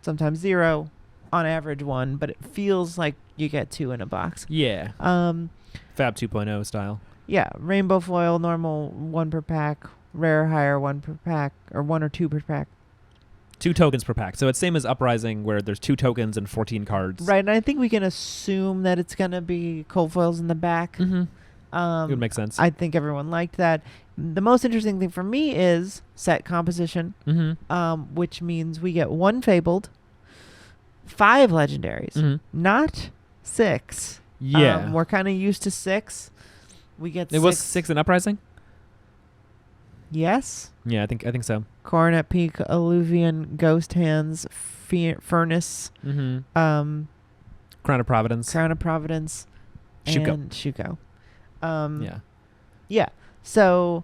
Sometimes 0, on average 1, but it feels like you get 2 in a box. Yeah. Fab 2.0 style. Yeah, rainbow foil, normal 1 per pack, rare higher 1 per pack, or 1 or 2 per pack. 2 tokens per pack. So it's same as Uprising where there's 2 tokens and 14 cards. Right, and I think we can assume that it's gonna be cold foils in the back. Mm-hmm. It would make sense. I think everyone liked that. The most interesting thing for me is set composition, Mm-hmm. which means we get 1 fabled, 5 legendaries, Mhm. not 6. Yeah. We're kind of used to 6. We get It was 6 in Uprising? Yes. Yeah, I think so. Coronet Peak, Alluvian, Ghost Hands, Furnace, Mm-hmm. Crown of Providence. Crown of Providence, Shuko. and Shuko. Yeah. Yeah. So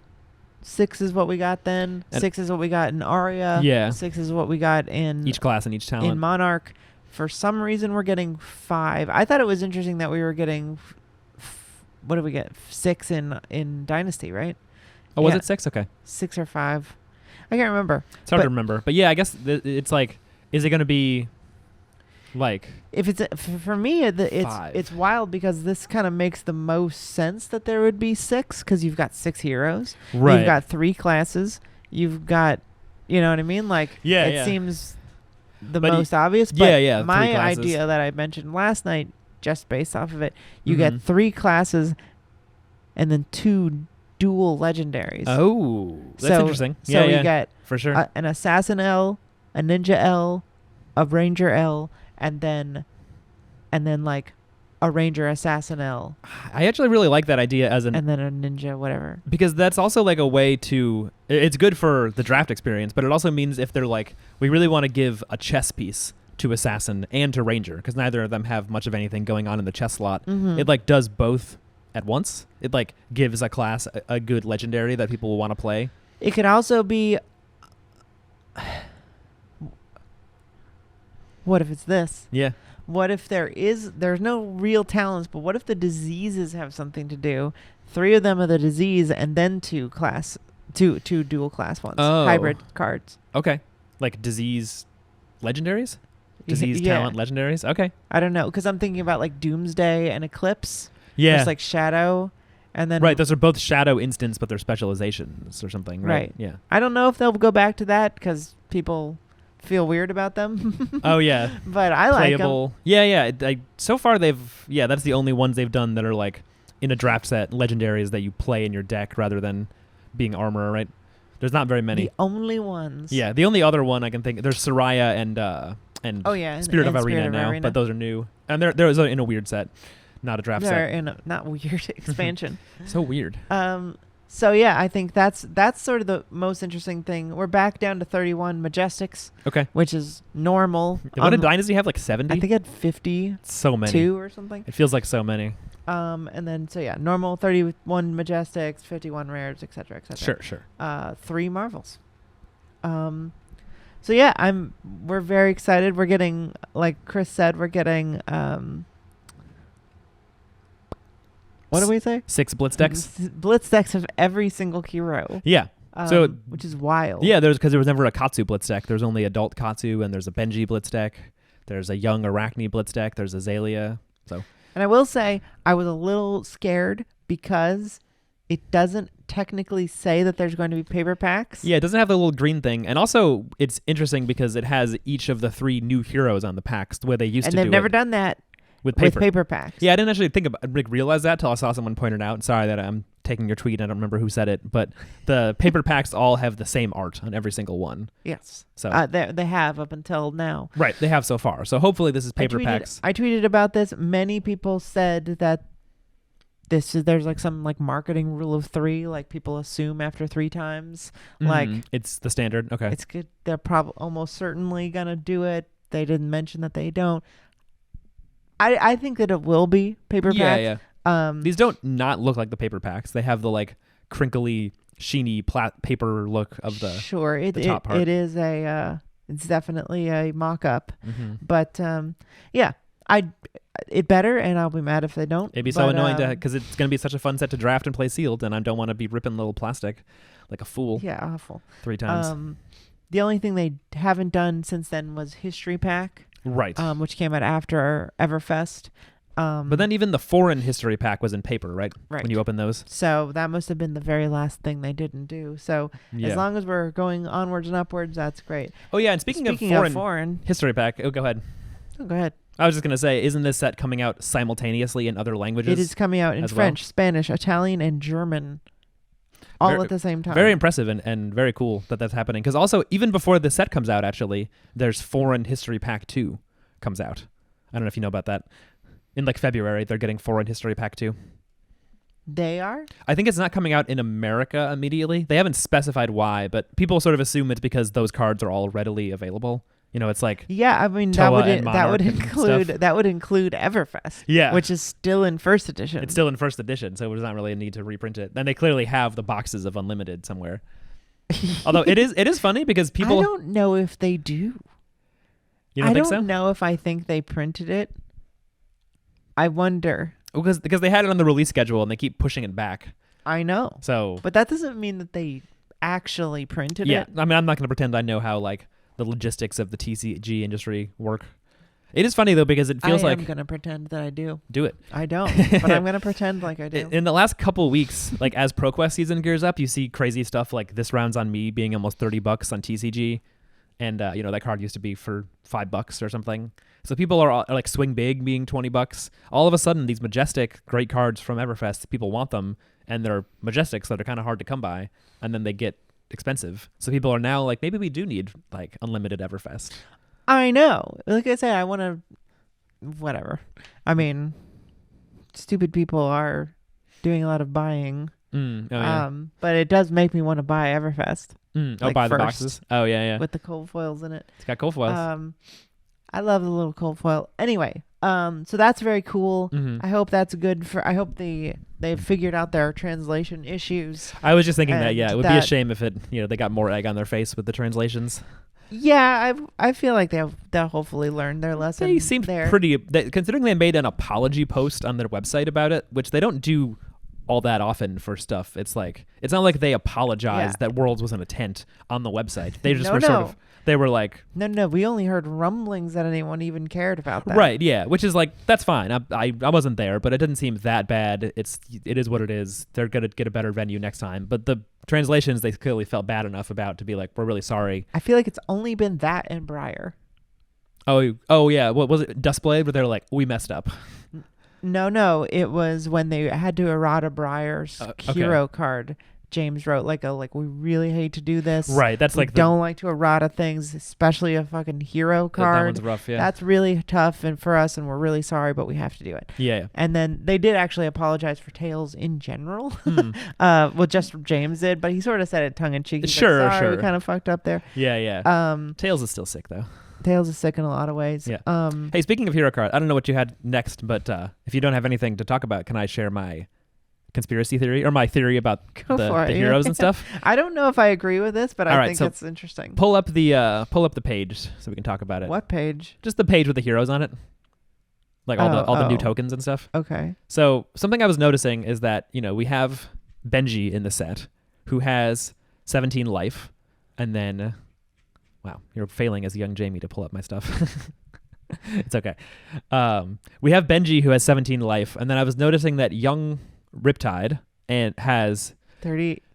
6 is what we got then. And 6 is what we got in Aria. Yeah. 6 is what we got in Each class and each talent. in Monarch. For some reason, we're getting 5. I thought it was interesting that we were getting. What did we get? 6 in Dynasty, right? Oh, was Yeah. it 6? Okay. 6 or 5. I can't remember. It's hard But- to remember. But yeah, I guess it's like, is it going to be like, If it's for me, it's 5. it's wild because this kind of makes the most sense that there would be 6 because you've got 6 heroes, right? you've got 3 classes, you've got, you know what I mean? Like, Yeah, it yeah. seems the But most obvious. But yeah, 3 my classes. idea that I mentioned last night, just based off of it, you Mhm. get 3 classes, and then 2 dual legendaries. Oh, that's So- interesting. So yeah, you yeah, get for sure. an assassin L, a ninja L, a ranger L, and then like a ranger assassin L, I actually really like that idea as an and then a ninja whatever. because that's also like a way to. It's good for the draft experience, but it also means if they're like, we really want to give a chess piece to assassin and to ranger because neither of them have much of anything going on in the chess slot. Mm-hmm. It like does both at once. It like gives a class a good legendary that people will want to play. It could also be. What if it's this? Yeah. What if there's no real talents, but what if the diseases have something to do? 3 of them are the disease, and then 2 dual class ones, Oh. hybrid cards. Okay. Like disease legendaries? Disease Yeah. talent legendaries? Okay. I don't know, because I'm thinking about like Doomsday and Eclipse. Yeah. There's like Shadow, and then right, those are both shadow instants, but they're specializations or something, right? Right. Yeah. I don't know if they'll go back to that because people feel weird about them. Oh yeah. But I like them. Playable. Yeah, yeah. So far that's the only ones they've done that are like in a draft set legendaries that you play in your deck rather than being armor, right? There's not very many. The only ones. Yeah, the only other one I can think there's Soraya and Oh yeah. and- Spirit of and Arena now, but those are new. And they're in a weird set, not a draft they're set. in a not weird expansion. So weird. So yeah, I think that's sort of the most interesting thing. We're back down to 31 Majestics, Okay. which is normal. What did Dynasty have, like 70? I think it had 52 so many. or something. It feels like so many. And then so yeah, normal 31 Majestics, 51 rares, etc., etc. Sure. 3 Marvels. So yeah, we're very excited. We're getting, like Chris said, we're getting what do we say? 6 Blitz decks. Blitz decks of every single hero. Yeah. So- which is wild. Yeah, because there was never a Katsu Blitz deck. There's only adult Katsu, and there's a Benji Blitz deck. There's a young Arachne Blitz deck. There's Azalea. So And I will say I was a little scared because it doesn't technically say that there's going to be paper packs. yeah, it doesn't have the little green thing, and also it's interesting because it has each of the 3 new heroes on the packs the way they used And to they've do never it done that with with paper. paper packs. Yeah, I didn't actually realize that till I saw someone point it out. Sorry that I'm taking your tweet. I don't remember who said it, but the paper packs all have the same art on every single one. Yes. So They have up until now. right, they have so far. So hopefully this is paper packs. I tweeted about this. Many people said that there's like some like marketing rule of 3, like people assume after 3 times, like It's the standard. Okay. it's good. They're probably almost certainly gonna do it. They didn't mention that they don't. I think that it will be paper yeah, packs. yeah. These don't not look like the paper packs. They have the like crinkly, sheeny paper look of the. Sure, the top part. it is it's definitely a mock-up, Mhm. but yeah, it better, and I'll be mad if they don't. It'd be so but, annoying because it's going to be such a fun set to draft and play sealed, and I don't want to be ripping little plastic like a fool Yeah, awful. 3 times. The only thing they haven't done since then was History Pack, right. which came out after Everfest. But then even the foreign history pack was in paper, right? Right. When you open those. So that must have been the very last thing they didn't do. So Yeah. as long as we're going onwards and upwards, that's great. Oh yeah, and speaking of foreign history pack, go ahead. Oh, go ahead. I was just going to say, isn't this set coming out simultaneously in other languages? It is coming out in as well? French, Spanish, Italian, and German, all Very- at the same time. Very impressive and very cool that that's happening. Because also, even before the set comes out, actually, there's Foreign History Pack 2 comes out. I don't know if you know about that. In like February, they're getting Foreign History Pack 2. They are? I think it's not coming out in America immediately. They haven't specified why, but people sort of assume it's because those cards are all readily available. You know, it's like Yeah, I mean Toa that and Monarch would and include stuff. that would include Everfest. Yeah. Which is still in first edition. It's still in first edition, so there's not really a need to reprint it. Then they clearly have the boxes of Unlimited somewhere. Although it is funny because people I don't know if they do. You don't think so? I don't know if I think they printed it. I wonder. Because they had it on the release schedule and they keep pushing it back. I know. So But that doesn't mean that they actually printed yeah, it. I mean, I'm not going to pretend I know how like the logistics of the TCG industry work. It is funny though because it feels like I'm going to pretend that I do. do it. I don't, but I'm going to pretend like I do. In the last couple weeks, like as ProQuest season gears up, you see crazy stuff like This Round's on Me being almost $30 on TCG, and you know that card used to be for $5 or something. So people are like Swing Big being $20. All of a sudden, these majestic, great cards from Everfest, people want them, and they're majestics that are kind of hard to come by, and then they get expensive. So people are now like, maybe we do need like unlimited Everfest. I know. Like I said, I want to. Whatever. I mean, stupid people are doing a lot of buying. Oh, yeah. But it does make me want to buy Everfest like buy the first. boxes. Oh yeah. with the cold foils in it. It's got cold foils. I love the little cold foil. Anyway, so that's very cool. Mhm. I hope that's good for. I hope they've figured out their translation issues. I was just thinking that, and yeah, it would be a that- shame if they got more egg on their face with the translations. Yeah, I feel like they'll hopefully learn their lesson. They seemed there. considering they made an apology post on their website about it, which they don't do all that often for stuff. It's like, it's not like they apologized Yeah. that Worlds was in a tent on the website. They just No, were no. sort of, they were like, No, we only heard rumblings that anyone even cared about that. right, yeah, which is like, that's fine. I wasn't there, but it didn't seem that bad. It is what it is. They're going to get a better venue next time. But the translations, they clearly felt bad enough about to be like, we're really sorry. I feel like it's only been that and Briar. Oh yeah. What was it? Dustblade, where they're like, we messed up. No, it was when they had to errata Briar's Okay. hero card. James wrote like we really hate to do this. Right. That's We like don't like to errata things, especially a fucking hero that card. one's rough. Yeah. That's really tough and for us, and we're really sorry, but we have to do it. yeah. And then they did actually apologize for Tails in general. Hmm. Well, just James did, but he sort of said it tongue in cheek. He's Sure, like, sorry, sure. we kind of fucked up there. Yeah. Tails is still sick though. Tails is sick in a lot of ways. Yeah. Hey, speaking of hero card, I don't know what you had next, but if you don't have anything to talk about, can I share my conspiracy theory or my theory about Go the for it. heroes and stuff? I don't know if I agree with this, but All I right, think so it's interesting. Pull up the page so we can talk about it. What page? Just the page with the heroes on it, like all the new Oh. tokens and stuff. Okay. So something I was noticing is that we have Benji in the set who has 17 life, and then wow, you're failing as young Jamie to pull up my stuff. It's okay. We have Benji who has 17 life, and then I was noticing that young Riptide has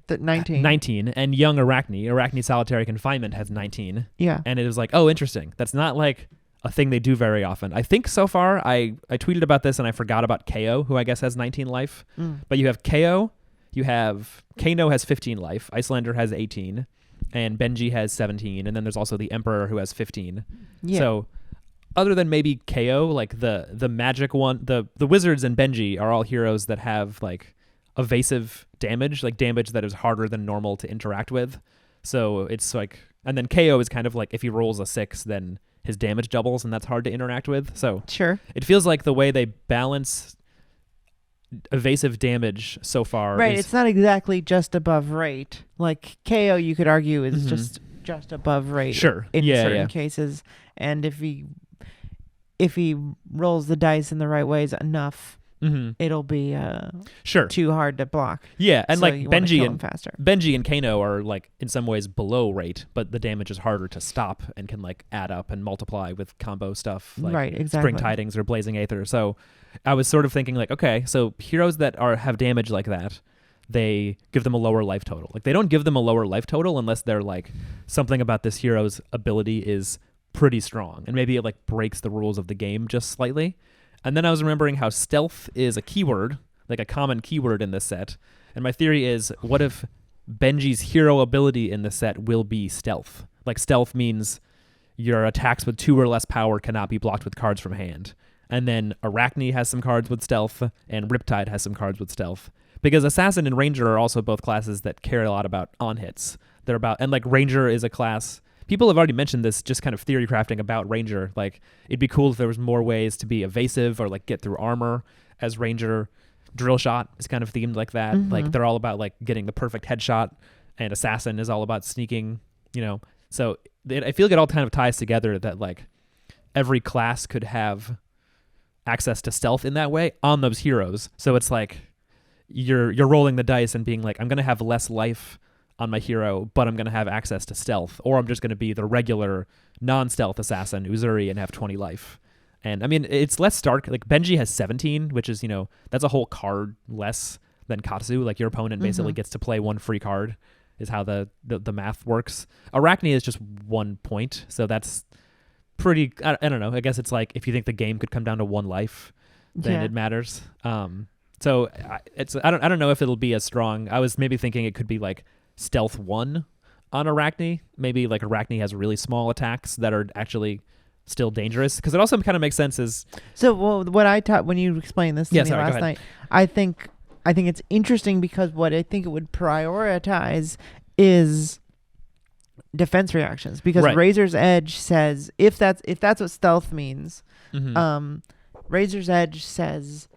19. and young Arachne Solitary Confinement has 19. Yeah. And it was like, oh, interesting. That's not like a thing they do very often. I think so far, I tweeted about this and I forgot about KO, who I guess has 19 life. But you have KO, you have Kano has 15 life, Icelander has 18, and Benji has 17, and then there's also the Emperor who has 15. Yeah. So other than maybe KO, like the magic one, the wizards and Benji are all heroes that have like evasive damage, like damage that is harder than normal to interact with. So it's like, and then KO is kind of like if he rolls a 6, then his damage doubles, and that's hard to interact with. So Sure. it feels like the way they balance evasive damage so far. Right. is, It's not exactly just above rate. Like KO, you could argue is Mhm. just above rate. Sure. In Yeah, certain yeah. cases, and if he rolls the dice in the right ways enough, it'll be Sure. too hard to block. Yeah, and so like you wanna Benji kill him and faster. Benji and Kano are like in some ways below rate, but the damage is harder to stop and can like add up and multiply with combo stuff like Right. Exactly. Spring Tidings or Blazing Aether. So I was sort of thinking like, okay, so heroes that have damage like that, they give them a lower life total. Like they don't give them a lower life total unless they're like something about this hero's ability is pretty strong, and maybe it like breaks the rules of the game just slightly. And then I was remembering how stealth is a keyword, like a common keyword in this set. And my theory is, what if Benji's hero ability in the set will be stealth? Like stealth means your attacks with 2 or less power cannot be blocked with cards from hand. And then Arachne has some cards with stealth, and Riptide has some cards with stealth. Because Assassin and Ranger are also both classes that care a lot about on hits. They're about, and like Ranger is a class. People have already mentioned this, just kind of theory crafting about Ranger. Like, it'd be cool if there was more ways to be evasive or like get through armor as Ranger. Drill Shot is kind of themed like that. Mm-hmm. Like, they're all about like getting the perfect headshot, and Assassin is all about sneaking, you know. So I feel like it all kind of ties together that like every class could have access to stealth in that way on those heroes. So it's like you're rolling the dice and being like, I'm going to have less life on my hero, but I'm going to have access to stealth, or I'm just going to be the regular non-stealth assassin Uzuri and have 20 life. And I mean, it's less stark. Like Benji has 17, which is, you know, that's a whole card less than Katsu. Like your opponent basically gets to play 1 free card is how the math works. Arachne is just 1 point. So that's pretty, I don't know. I guess it's like, if you think the game could come down to 1 life, then it matters. So I don't know if it'll be as strong. I was maybe thinking it could be like stealth 1 on Arachne. Maybe like Arachne has really small attacks that are actually still dangerous, because it also kind of makes sense as what I taught when you explained this to me last night, I think it's interesting because what I think it would prioritize is defense reactions, because Razor's Edge says if that's what stealth means, Razor's Edge says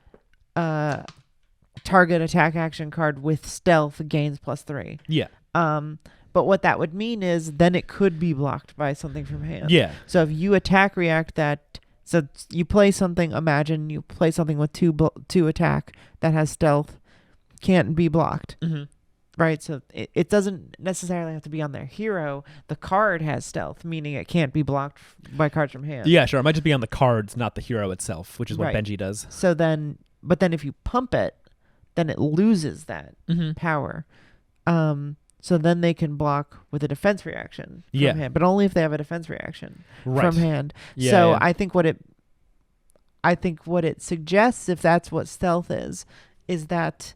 target attack action card with stealth gains +3. Yeah. But what that would mean is then it could be blocked by something from hand. Yeah. So if you attack react that, so you play something, imagine you play something with 2 attack that has stealth, can't be blocked. Right? So it doesn't necessarily have to be on their hero. The card has stealth, meaning it can't be blocked by cards from hand. Yeah, sure. It might just be on the cards, not the hero itself, which is what Benji does. So then, but then if you pump it, then it loses that power. So then they can block with a defense reaction from hand, but only if they have a defense reaction from hand. Yeah, so yeah. I think what it suggests, if that's what stealth is that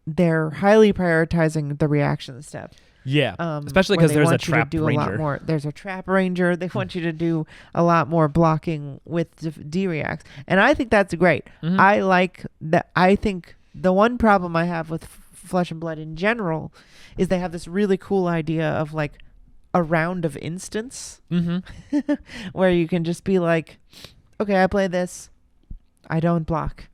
they're highly prioritizing the reaction step. Yeah, especially because there's a trap ranger. There's a trap ranger. They want you to do a lot more blocking with D-reacts. And I think that's great. I like that. I think the one problem I have with Flesh and Blood in general is they have this really cool idea of like a round of instants where you can just be like, okay, I play this, I don't block.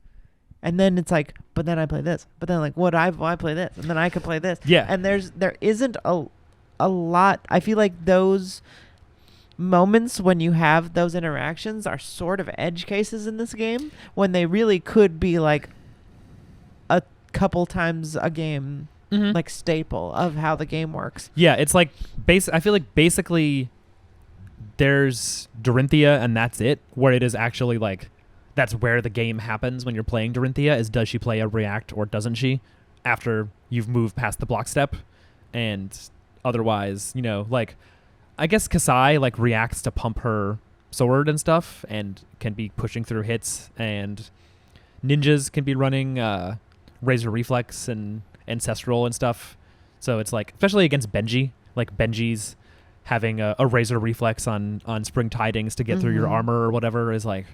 And then it's like, but then I play this. But then like, I play this, and then I could play this. Yeah. And there isn't a lot. I feel like those moments when you have those interactions are sort of edge cases in this game, when they really could be like a couple times a game, like staple of how the game works. Yeah, it's like I feel like basically there's Dorinthia and that's it, where it is actually like that's where the game happens when you're playing Dorinthia, is does she play a react or doesn't she after you've moved past the block step. And otherwise, you know, like I guess Kasai like reacts to pump her sword and stuff and can be pushing through hits, and ninjas can be running Razor Reflex and Ancestral and stuff. So it's like, especially against Benji, like Benji's having a Razor Reflex on Spring Tidings to get through your armor or whatever is like,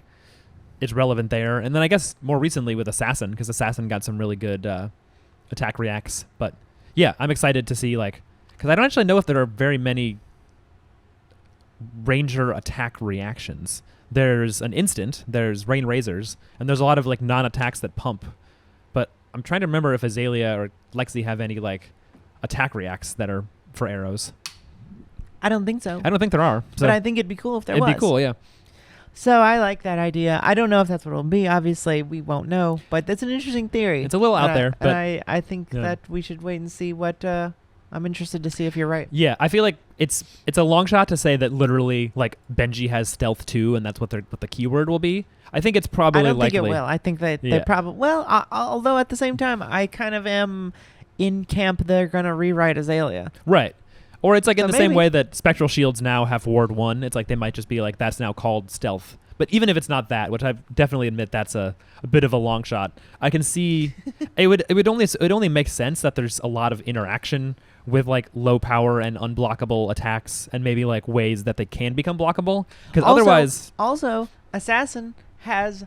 it's relevant there. And then I guess more recently with Assassin, because Assassin got some really good attack reacts. But yeah, I'm excited to see, like, because I don't actually know if there are very many Ranger attack reactions. There's an instant, there's Rain Razors, and there's a lot of like non-attacks that pump. But I'm trying to remember if Azalea or Lexi have any like attack reacts that are for arrows. I don't think so. I don't think there are. So but I think it'd be cool if there was. It'd be cool, yeah. So I like that idea. I don't know if that's what it'll be. Obviously, we won't know. But that's an interesting theory. It's a little out there. But I think that we should wait and see what... I'm interested to see if you're right. Yeah, I feel like it's a long shot to say that literally like Benji has stealth too, and that's what the keyword will be. I think it's probably I don't likely. think it will. I think that they probably... Well, although at the same time, I kind of am in camp they're going to rewrite Azalea. Right. Or it's like in the same way that Spectral Shields now have Ward 1. It's like they might just be like, that's now called stealth. But even if it's not that, which I definitely admit that's a bit of a long shot, I can see it would only make sense that there's a lot of interaction with like low power and unblockable attacks, and maybe like ways that they can become blockable. Because otherwise, also Assassin has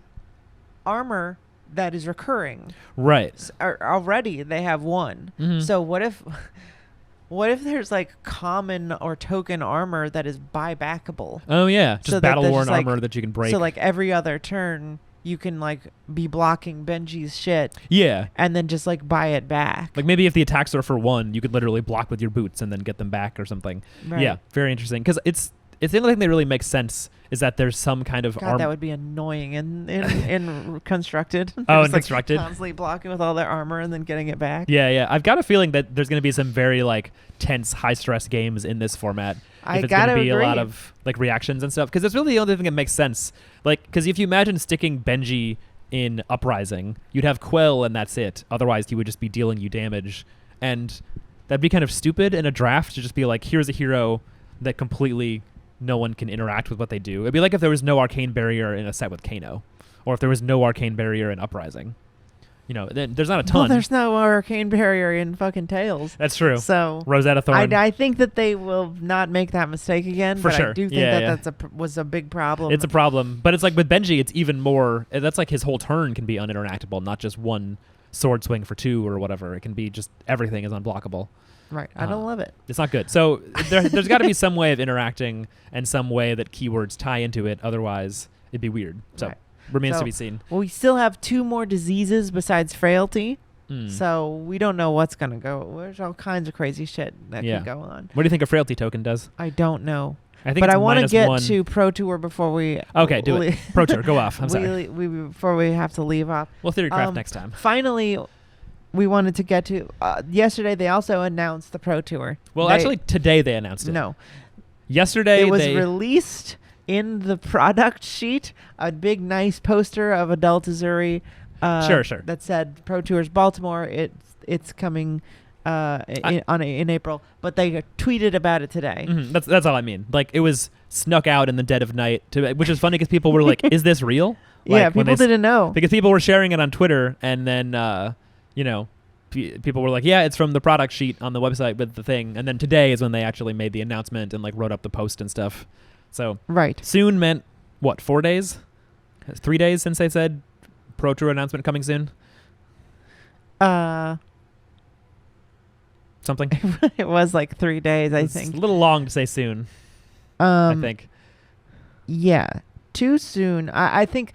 armor that is recurring. Right. Already they have one. Mm-hmm. So what if there's like common or token armor that is buybackable? Oh yeah, just so battle worn like, armor that you can break. So like every other turn you can like be blocking Benji's shit. Yeah. And then just like buy it back. Like maybe if the attacks are for 1, you could literally block with your boots and then get them back or something. Right. Yeah, very interesting. Because it's the only thing that really makes sense is that there's some kind of God, that would be annoying in Constructed. Oh, in like Constructed, constantly blocking with all their armor and then getting it back. Yeah. I've got a feeling that there's going to be some very like tense, high stress games in this format. I if it's going to be agree. a lot of like reactions and stuff, because it's really the only thing that makes sense. Like, because if you imagine sticking Benji in Uprising, you'd have Quell and that's it. Otherwise, he would just be dealing you damage, and that'd be kind of stupid in a draft to just be like, here's a hero that completely no one can interact with what they do. It'd be like if there was no arcane barrier in a set with Kano, or if there was no arcane barrier in Uprising. You know, there's not a ton. Well, there's no arcane barrier in fucking Tails. That's true. So Rosetta Thorn. I think that they will not make that mistake again. For but sure. I do think that was a big problem. It's a problem, but it's like with Benji, it's even more. That's like his whole turn can be uninteractable, not just one sword swing for 2 or whatever. It can be just everything is unblockable. Right. I don't love it. It's not good. So there's got to be some way of interacting and some way that keywords tie into it. Otherwise, it'd be weird. So remains to be seen. Well, we still have 2 more diseases besides frailty. So we don't know what's going to go. There's all kinds of crazy shit that can go on. What do you think a frailty token does? I don't know. I think but it's I want to get -1. to Pro Tour before we... Okay, do it. Pro Tour, go off. I'm sorry. Before we have to leave off. We'll Theorycraft next time. Finally, we wanted to get to... yesterday, they also announced the Pro Tour. Well, actually, today they announced it. No. Yesterday, it was released in the product sheet, a big, nice poster of Adult Azuri. Sure. That said Pro Tours Baltimore. It's coming in April, but they tweeted about it today. Mm-hmm. That's all I mean. Like, it was snuck out in the dead of night, which is funny because people were like, "Is this real?" Like, yeah, people didn't know because people were sharing it on Twitter, and then people were like, "Yeah, it's from the product sheet on the website with the thing." And then today is when they actually made the announcement and like wrote up the post and stuff. So soon meant what? 4 days? 3 days since they said Pro Tour announcement coming soon. Something. It was like 3 days, I think. It's a little long to say soon. I think. Yeah, too soon. I think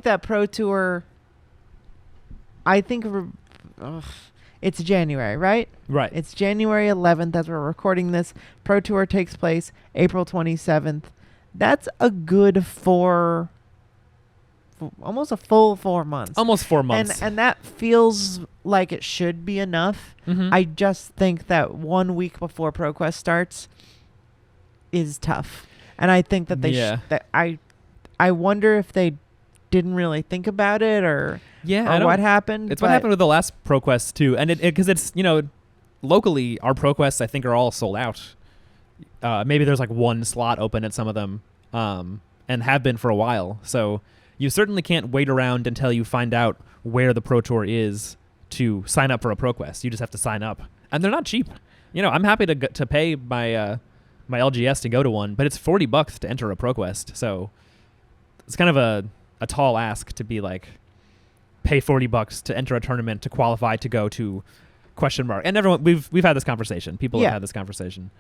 that Pro Tour. I think it's January, right? Right. It's January 11th as we're recording this. Pro Tour takes place April 27th. That's a good almost a full 4 months. Almost 4 months. And that feels like it should be enough. Mm-hmm. I just think that 1 week before ProQuest starts is tough. And I think that they I wonder if they didn't really think about it or what happened. It's what happened with the last ProQuest too. And because it's, locally our ProQuests I think are all sold out. Maybe there's like one slot open at some of them, and have been for a while. So you certainly can't wait around until you find out where the Pro Tour is to sign up for a ProQuest. You just have to sign up, and they're not cheap. I'm happy to pay my my LGS to go to one, but it's $40 to enter a ProQuest. So it's kind of a tall ask to be like pay $40 to enter a tournament to qualify to go to ? And everyone we've had this conversation. People have had this conversation.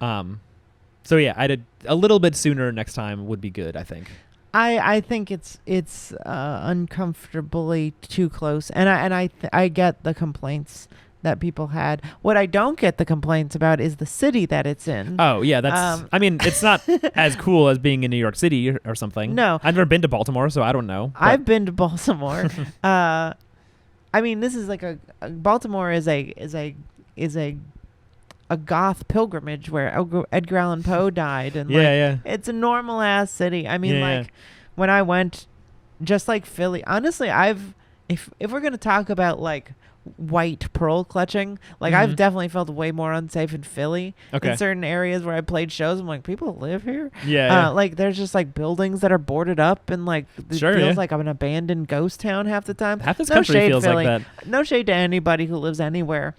So yeah, a little bit sooner next time would be good, I think. I think it's uncomfortably too close, and I get the complaints that people had. What I don't get the complaints about is the city that it's in. Oh yeah, that's. I mean, it's not as cool as being in New York City or something. No, I've never been to Baltimore, so I don't know. I've been to Baltimore. I mean, this is like Baltimore is a goth pilgrimage where Edgar Allan Poe died, and it's a normal ass city. I mean, when I went, just like Philly. Honestly, if we're gonna talk about like white pearl clutching. Like I've definitely felt way more unsafe in Philly. Okay. In certain areas where I played shows, I'm like, people live here. Yeah. Like there's just like buildings that are boarded up and like it feels like I'm an abandoned ghost town half the time. Half this No country shade, feels Philly. like that. No shade to anybody who lives anywhere.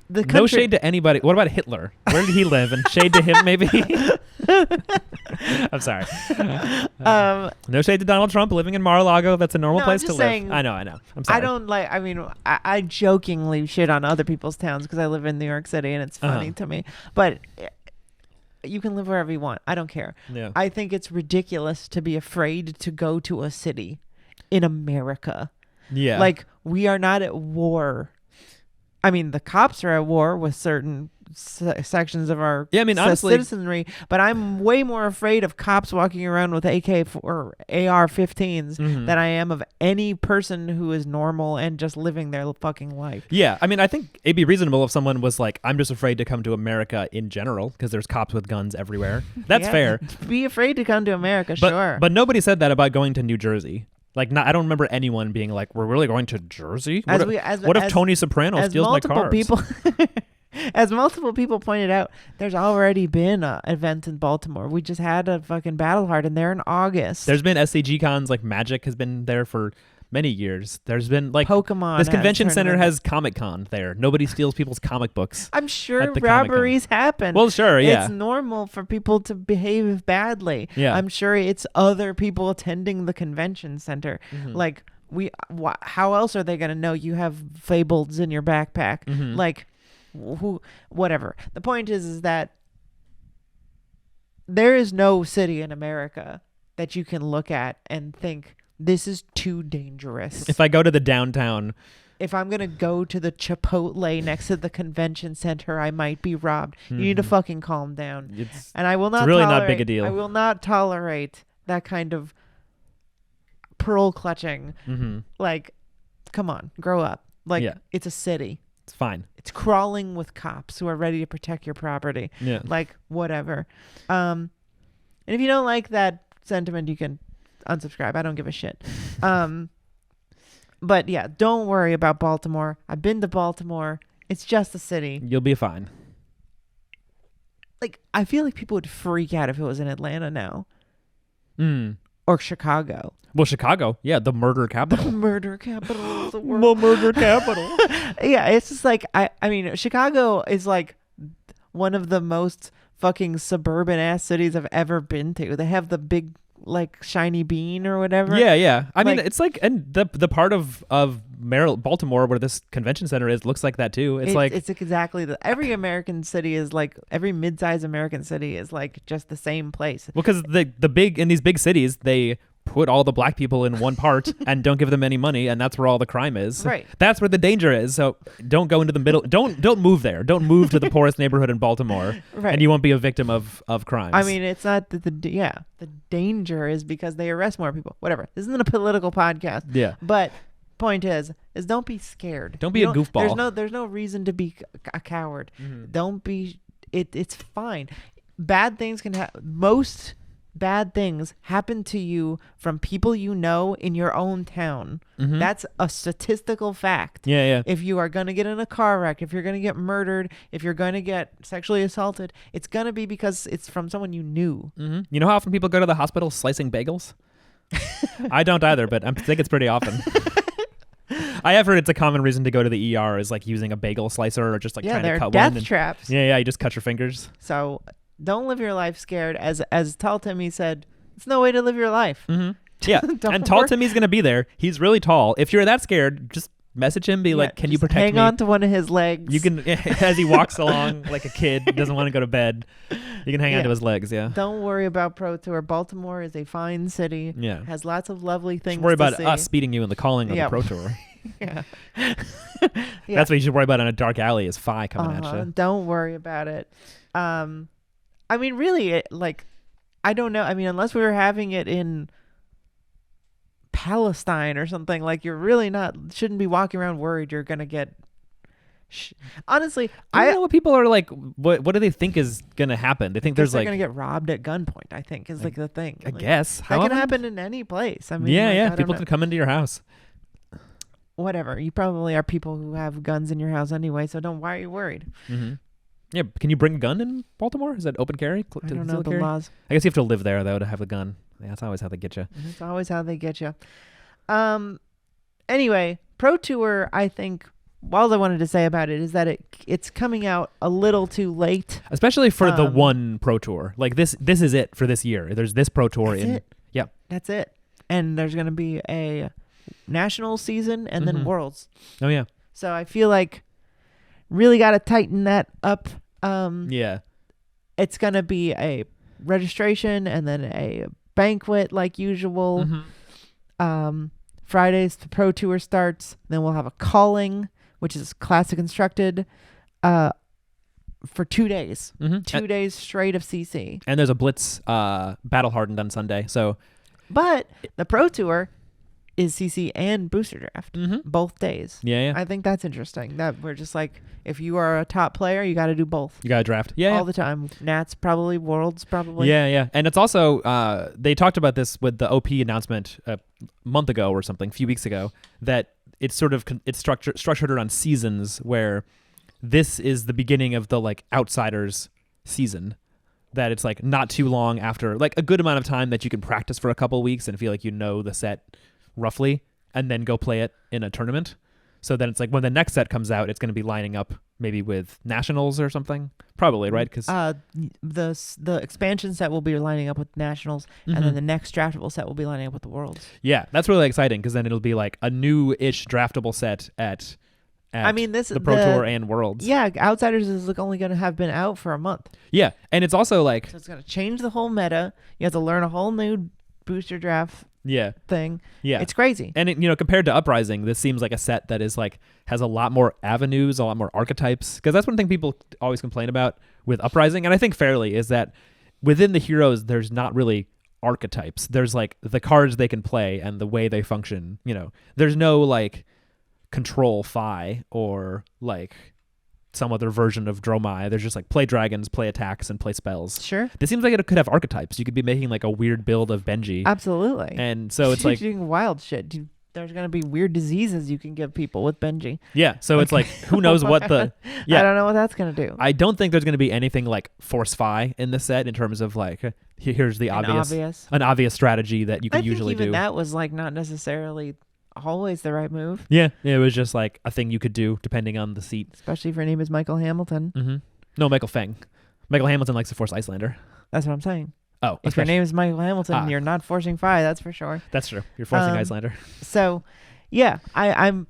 No shade to anybody. What about Hitler? Where did he live? And shade to him, maybe? I'm sorry. No shade to Donald Trump living in Mar-a-Lago. That's a normal place to live. I know. I'm sorry. I don't like, I mean, I jokingly shit on other people's towns because I live in New York City and it's funny to me. But you can live wherever you want. I don't care. Yeah. I think it's ridiculous to be afraid to go to a city in America. Yeah. Like, we are not at war. I mean, the cops are at war with certain sections of our honestly, citizenry, but I'm way more afraid of cops walking around with AK or AR-15s than I am of any person who is normal and just living their fucking life. Yeah, I mean, I think it'd be reasonable if someone was like, I'm just afraid to come to America in general because there's cops with guns everywhere. That's fair. Be afraid to come to America, sure. But nobody said that about going to New Jersey. Like, I don't remember anyone being like, "We're really going to Jersey." What if Tony Soprano steals my cars? As multiple people pointed out, there's already been an event in Baltimore. We just had a fucking Battlehard in there in August. There's been SCG cons, like Magic has been there for many years. There's been like Pokemon. This convention center has Comic Con there. Nobody steals people's comic books. I'm sure robberies happen. Well, sure, yeah. It's normal for people to behave badly. Yeah. I'm sure it's other people attending the convention center. Like, how else are they going to know you have Fables in your backpack? Like, whatever. The point is that there is no city in America that you can look at and think, this is too dangerous. If I go to the downtown, if I'm going to go to the Chipotle next to the convention center, I might be robbed. You need to fucking calm down. And I will not it's really not big a deal. I will not tolerate that kind of pearl clutching. Like, come on, grow up. Like, it's a city. It's fine. It's crawling with cops who are ready to protect your property. Yeah. Like, whatever. And if you don't like that sentiment, you can unsubscribe. I don't give a shit. But yeah, don't worry about Baltimore. I've been to Baltimore. It's just a city. You'll be fine. Like, I feel like people would freak out if it was in Atlanta now. Or Chicago. Well, Chicago, yeah, the murder capital. The murder capital of the world. The murder capital. Yeah, it's just like, I mean, Chicago is like one of the most fucking suburban ass cities I've ever been to. They have the big, like, shiny bean or whatever. Yeah. I mean, it's like, and the part of Maryland, Baltimore, where this convention center is, looks like that too. It's exactly every American city is like, every mid-sized American city is like just the same place. Well, because in these big cities, they put all the black people in one part and don't give them any money, and that's where all the crime is. Right. That's where the danger is. So don't go into the middle. Don't move there. Don't move to the poorest neighborhood in Baltimore, right. And you won't be a victim of crimes. I mean, it's not the danger is because they arrest more people. Whatever. This isn't a political podcast. Yeah. But point is don't be scared. Don't be a goofball. There's no reason to be a coward. Don't be. It's fine. Bad things can happen. Most bad things happen to you from people you know in your own town. That's a statistical fact. Yeah. If you are going to get in a car wreck, if you're going to get murdered, if you're going to get sexually assaulted, it's going to be because it's from someone you knew. You know how often people go to the hospital slicing bagels? I don't either, but I think it's pretty often. I have heard it's a common reason to go to the ER is like using a bagel slicer or just like trying to cut death one. Traps. Yeah, you just cut your fingers. So don't live your life scared. As Tall Timmy said, it's no way to live your life. Yeah, and Tall Timmy's going to be there. He's really tall. If you're that scared, just message him, like, can you protect me? Hang on to one of his legs. You can, as he walks along like a kid, doesn't want to go to bed, you can hang on to his legs, yeah. Don't worry about Pro Tour. Baltimore is a fine city. Yeah. Has lots of lovely things Just worry about see. us beating you in the calling of the Pro Tour. Yeah. That's what you should worry about in a dark alley is Phi coming at you. Don't worry about it. I mean, really, I don't know. I mean, unless we were having it in Palestine or something, like, you're really shouldn't be walking around worried you're going to get... Honestly, I don't know what people are like. What do they think is going to happen? They think they're going to get robbed at gunpoint, I think, is like the thing. I guess. That can happen in any place. I mean, yeah. People can come into your house. whatever. You probably are people who have guns in your house anyway, so why are you worried? Mm-hmm. Yeah, can you bring a gun in Baltimore? Is that open carry? I don't know the laws. I guess you have to live there, though, to have a gun. Yeah, that's always how they get you. That's always how they get you. Anyway, Pro Tour, I think, all I wanted to say about it is that it's coming out a little too late. Especially for the one Pro Tour. Like, this is it for this year. There's this Pro Tour in... It. Yeah. That's it. And there's going to be a national season and then Worlds. Oh, yeah. So I feel like really got to tighten that up. Yeah. It's going to be a registration and then a banquet like usual. Fridays the Pro Tour starts. Then we'll have a calling, which is classic constructed, for 2 days. 2 days straight of CC. And there's a Blitz battle hardened on Sunday. But the Pro Tour is CC and booster draft both days. Yeah. I think that's interesting. That we're just like, if you are a top player, you got to do both. You got to draft. All the time. Nats probably, Worlds probably. Yeah. And it's also, they talked about this with the OP announcement a month ago or something, a few weeks ago, that it's sort of, it's structured around seasons, where this is the beginning of the like outsiders season. That it's like not too long after, like a good amount of time that you can practice for a couple of weeks and feel like you know the set roughly, and then go play it in a tournament. So then it's like when the next set comes out, it's going to be lining up maybe with nationals or something, probably, right? Because the expansion set will be lining up with nationals, and then the next draftable set will be lining up with the Worlds. Yeah, that's really exciting, because then it'll be like a new-ish draftable set at the Pro Tour and Worlds. Yeah, Outsiders is only going to have been out for a month. Yeah, and it's also like... So it's going to change the whole meta. You have to learn a whole new booster draft thing. Yeah. It's crazy. And, compared to Uprising, this seems like a set that is like, has a lot more avenues, a lot more archetypes. Because that's one thing people always complain about with Uprising, and I think fairly, is that within the heroes, there's not really archetypes. There's like the cards they can play and the way they function. There's no like... control Phi or like some other version of Dromai. There's just like play dragons, play attacks, and play spells. Sure. This seems like it could have archetypes. You could be making like a weird build of Benji. Absolutely. And so it's like doing wild shit. There's gonna be weird diseases you can give people with Benji. Yeah. So it's like who knows what the I don't know what that's gonna do. I don't think there's gonna be anything like Force Phi in this set in terms of like here's the an obvious strategy that you can usually do. Even that was like not necessarily always the right move. Yeah, it was just like a thing you could do depending on the seat. Especially if your name is Michael Hamilton. No, Michael Feng. Michael Hamilton likes to force Icelander. That's what I'm saying. Oh, if your name is Michael Hamilton, you're not forcing Phi, that's for sure. That's true. You're forcing Icelander. So, yeah, I'm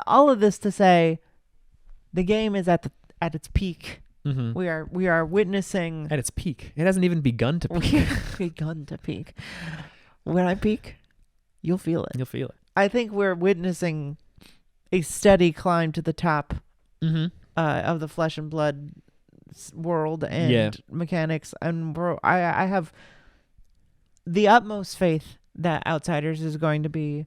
all of this to say the game is at its peak. We are witnessing at its peak. It hasn't even begun to peak. Begun to peak. When I peak, you'll feel it. You'll feel it. I think we're witnessing a steady climb to the top of the Flesh and Blood world and mechanics. And I have the utmost faith that Outsiders is going to be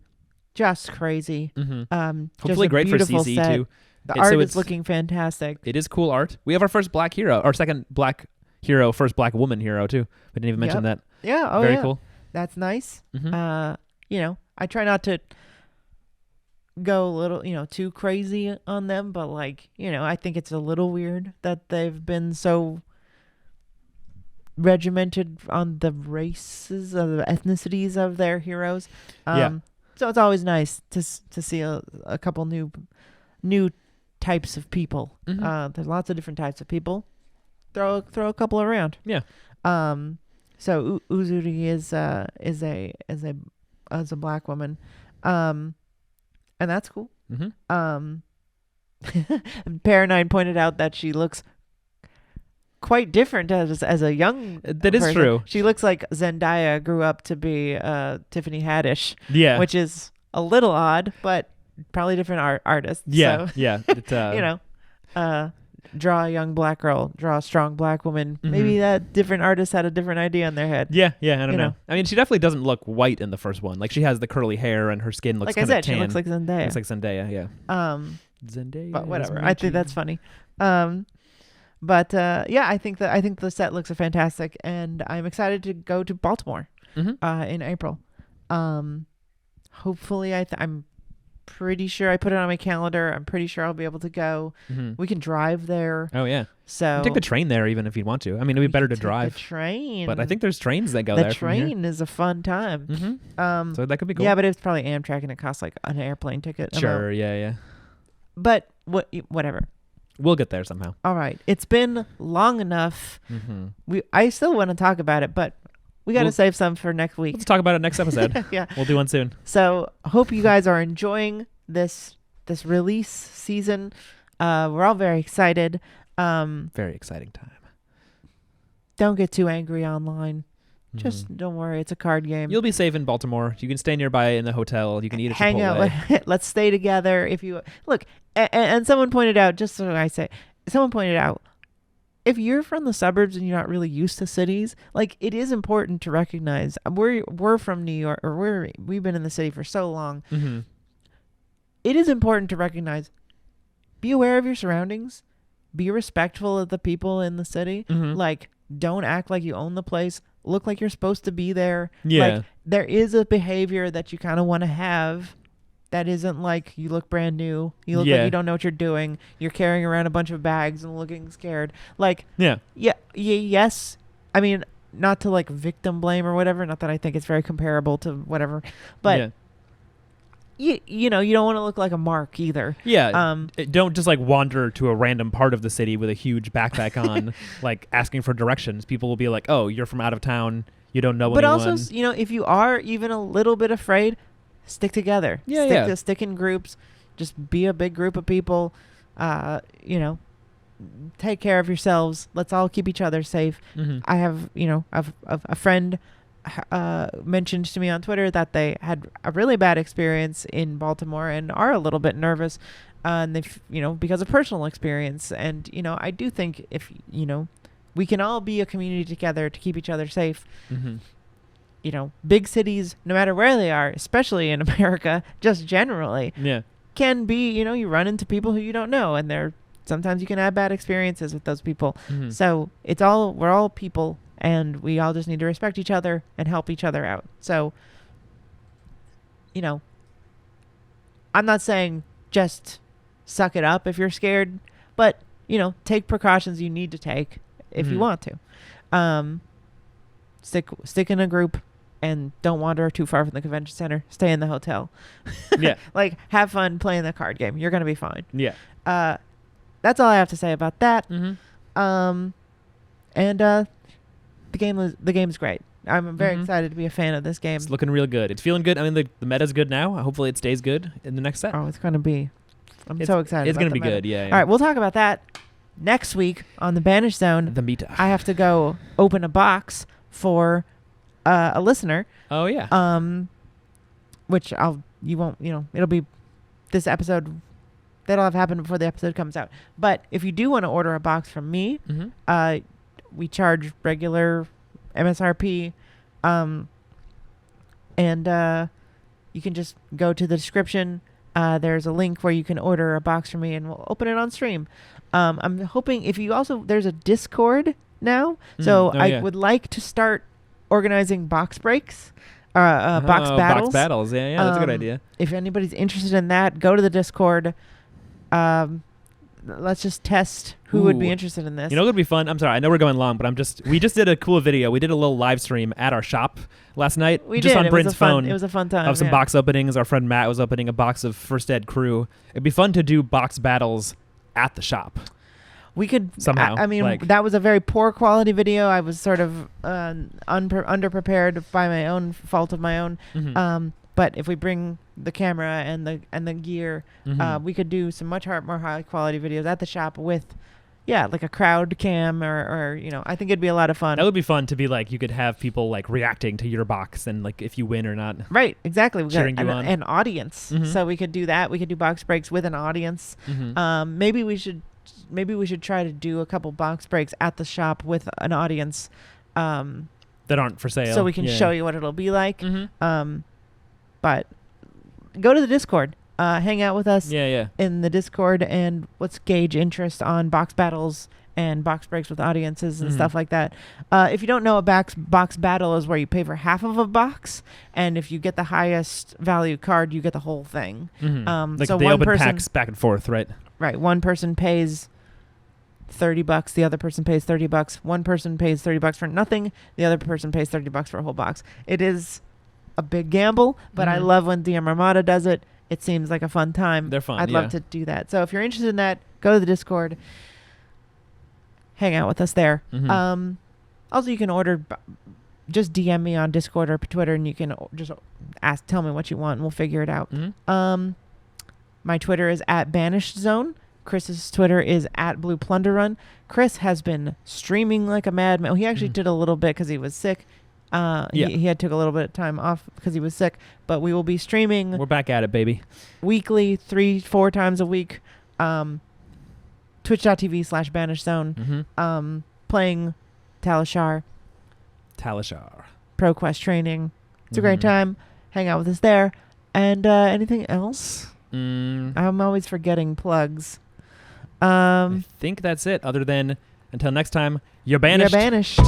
just crazy. Hopefully great for CC set. too. The art is looking fantastic. It is cool art. We have our first black hero, our second black hero, first black woman hero too. We didn't even mention that. Yeah. Oh, very cool. That's nice. I try not to go a little, too crazy on them, but like, I think it's a little weird that they've been so regimented on the races of the ethnicities of their heroes. So it's always nice to see a couple new types of people. There's lots of different types of people. Throw a couple around. Yeah. So Uzuri is a black woman, and that's cool. Paranine pointed out that she looks quite different as a young that is person. True. She looks like Zendaya grew up to be Tiffany Haddish, which is a little odd, but probably different artists. Draw a young black girl, draw a strong black woman. Maybe that different artist had a different idea in their head. I don't know. I mean, she definitely doesn't look white in the first one. Like, she has the curly hair and her skin looks kind of tan. She looks like Zendaya. Looks like Zendaya, yeah. Zendaya. But whatever. I think that's funny. I think the set looks fantastic, and I'm excited to go to Baltimore in April. Hopefully, I'm pretty sure I put it on my calendar. I'm pretty sure I'll be able to go. We can drive there. Oh yeah. So take the train there even if you want to. I mean, it'd be better to drive. The train. But I think there's trains that go the there. The train is a fun time. So that could be cool. Yeah, but it's probably Amtrak and it costs like an airplane ticket. Sure. Yeah. But whatever. We'll get there somehow. All right. It's been long enough. I still want to talk about it, but we got to save some for next week. Let's talk about it next episode. Yeah. We'll do one soon. So hope you guys are enjoying this release season. We're all very excited. Very exciting time. Don't get too angry online. Just don't worry. It's a card game. You'll be safe in Baltimore. You can stay nearby in the hotel. You can eat at Hang Chipotle. out. Let's stay together. If you look, and someone pointed out, just so I say, someone pointed out, if you're from the suburbs and you're not really used to cities, like it is important to recognize we're from New York, or we've been in the city for so long. It is important to recognize, be aware of your surroundings, be respectful of the people in the city. Like, don't act like you own the place. Look like you're supposed to be there. Yeah. Like, there is a behavior that you kind of want to have that isn't like you look brand new. You look like you don't know what you're doing. You're carrying around a bunch of bags and looking scared. Like, yes. I mean, not to like victim blame or whatever. Not that I think it's very comparable to whatever. But you know, you don't want to look like a mark either. Yeah. Don't just like wander to a random part of the city with a huge backpack on, like asking for directions. People will be like, "Oh, you're from out of town. You don't know anyone." But also, you know, if you are even a little bit afraid, stick together. Stick in groups. Just be a big group of people. You know, take care of yourselves. Let's all keep each other safe. I have, you know, a friend mentioned to me on Twitter that they had a really bad experience in Baltimore and are a little bit nervous, and they've, you know, because of personal experience. And, you know, I do think if, you know, we can all be a community together to keep each other safe. You know, big cities, no matter where they are, especially in America, just generally, can be, you know, you run into people who you don't know, and sometimes you can have bad experiences with those people. So we're all people. And we all just need to respect each other and help each other out. So, you know, I'm not saying just suck it up if you're scared, but, you know, take precautions you need to take if you want to. Stick in a group and don't wander too far from the convention center. Stay in the hotel. Like, have fun playing the card game. You're going to be fine. That's all I have to say about that. The game's great. I'm very excited to be a fan of this game. It's looking real good. It's feeling good. I mean, the meta's good now. Hopefully it stays good in the next set. Oh, it's going to be. I'm so excited. It's going to be good. Yeah. All right, we'll talk about that next week on the Banished Zone. The meta. I have to go open a box for a listener. Oh yeah. Which it'll be this episode. That'll have happened before the episode comes out. But if you do want to order a box from me, we charge regular MSRP, and you can just go to the description. There's a link where you can order a box from me, and we'll open it on stream. I'm hoping there's a Discord now, so I would like to start organizing box breaks, box battles. Box battles, yeah, that's a good idea. If anybody's interested in that, go to the Discord. Let's just test who would be interested in this. You know what would be fun? I'm sorry, I know we're going long, but we just did a cool video. We did a little live stream at our shop last night. We just did. On Bryn's phone. It was a fun time. Of some box openings. Our friend Matt was opening a box of First Ed Crew. It'd be fun to do box battles at the shop. We could somehow. I mean, that was a very poor quality video. I was sort of underprepared by my own fault of my own. But if we bring the camera and the gear, we could do some much more high quality videos at the shop with, like a crowd cam or I think it'd be a lot of fun. That would be fun to be like, you could have people like reacting to your box and like if you win or not. Right, exactly. We cheering got you on. An audience, so we could do that. We could do box breaks with an audience. Maybe we should try to do a couple box breaks at the shop with an audience that aren't for sale, so we can show you what it'll be like. But go to the Discord. hang out with us Yeah. in the Discord, and let's gauge interest on box battles and box breaks with audiences and stuff like that. If you don't know, a box battle is where you pay for half of a box, and if you get the highest value card, you get the whole thing. Like So they one open person, packs back and forth, right? right? One person pays $30, the other person pays $30. One person pays $30 for nothing, the other person pays $30 for a whole box. It is a big gamble, but I love when DM Armada does it. It seems like a fun time. They're fun. I'd love to do that. So if you're interested in that, go to the Discord. Hang out with us there. Also, you can order, just DM me on Discord or Twitter, and you can just tell me what you want, and we'll figure it out. My Twitter is @BanishedZone. Chris's Twitter is @BluePlunderRun. Chris has been streaming like a madman. He actually did a little bit because he was sick. He had took a little bit of time off because he was sick, but we will be streaming. We're back at it, baby. Weekly, 3-4 times a week. Twitch.tv/BanishedZone. Playing Talishar ProQuest training. It's a great time. Hang out with us there. And anything else? I'm always forgetting plugs. I think that's it. Other than until next time, you're banished. You're banished.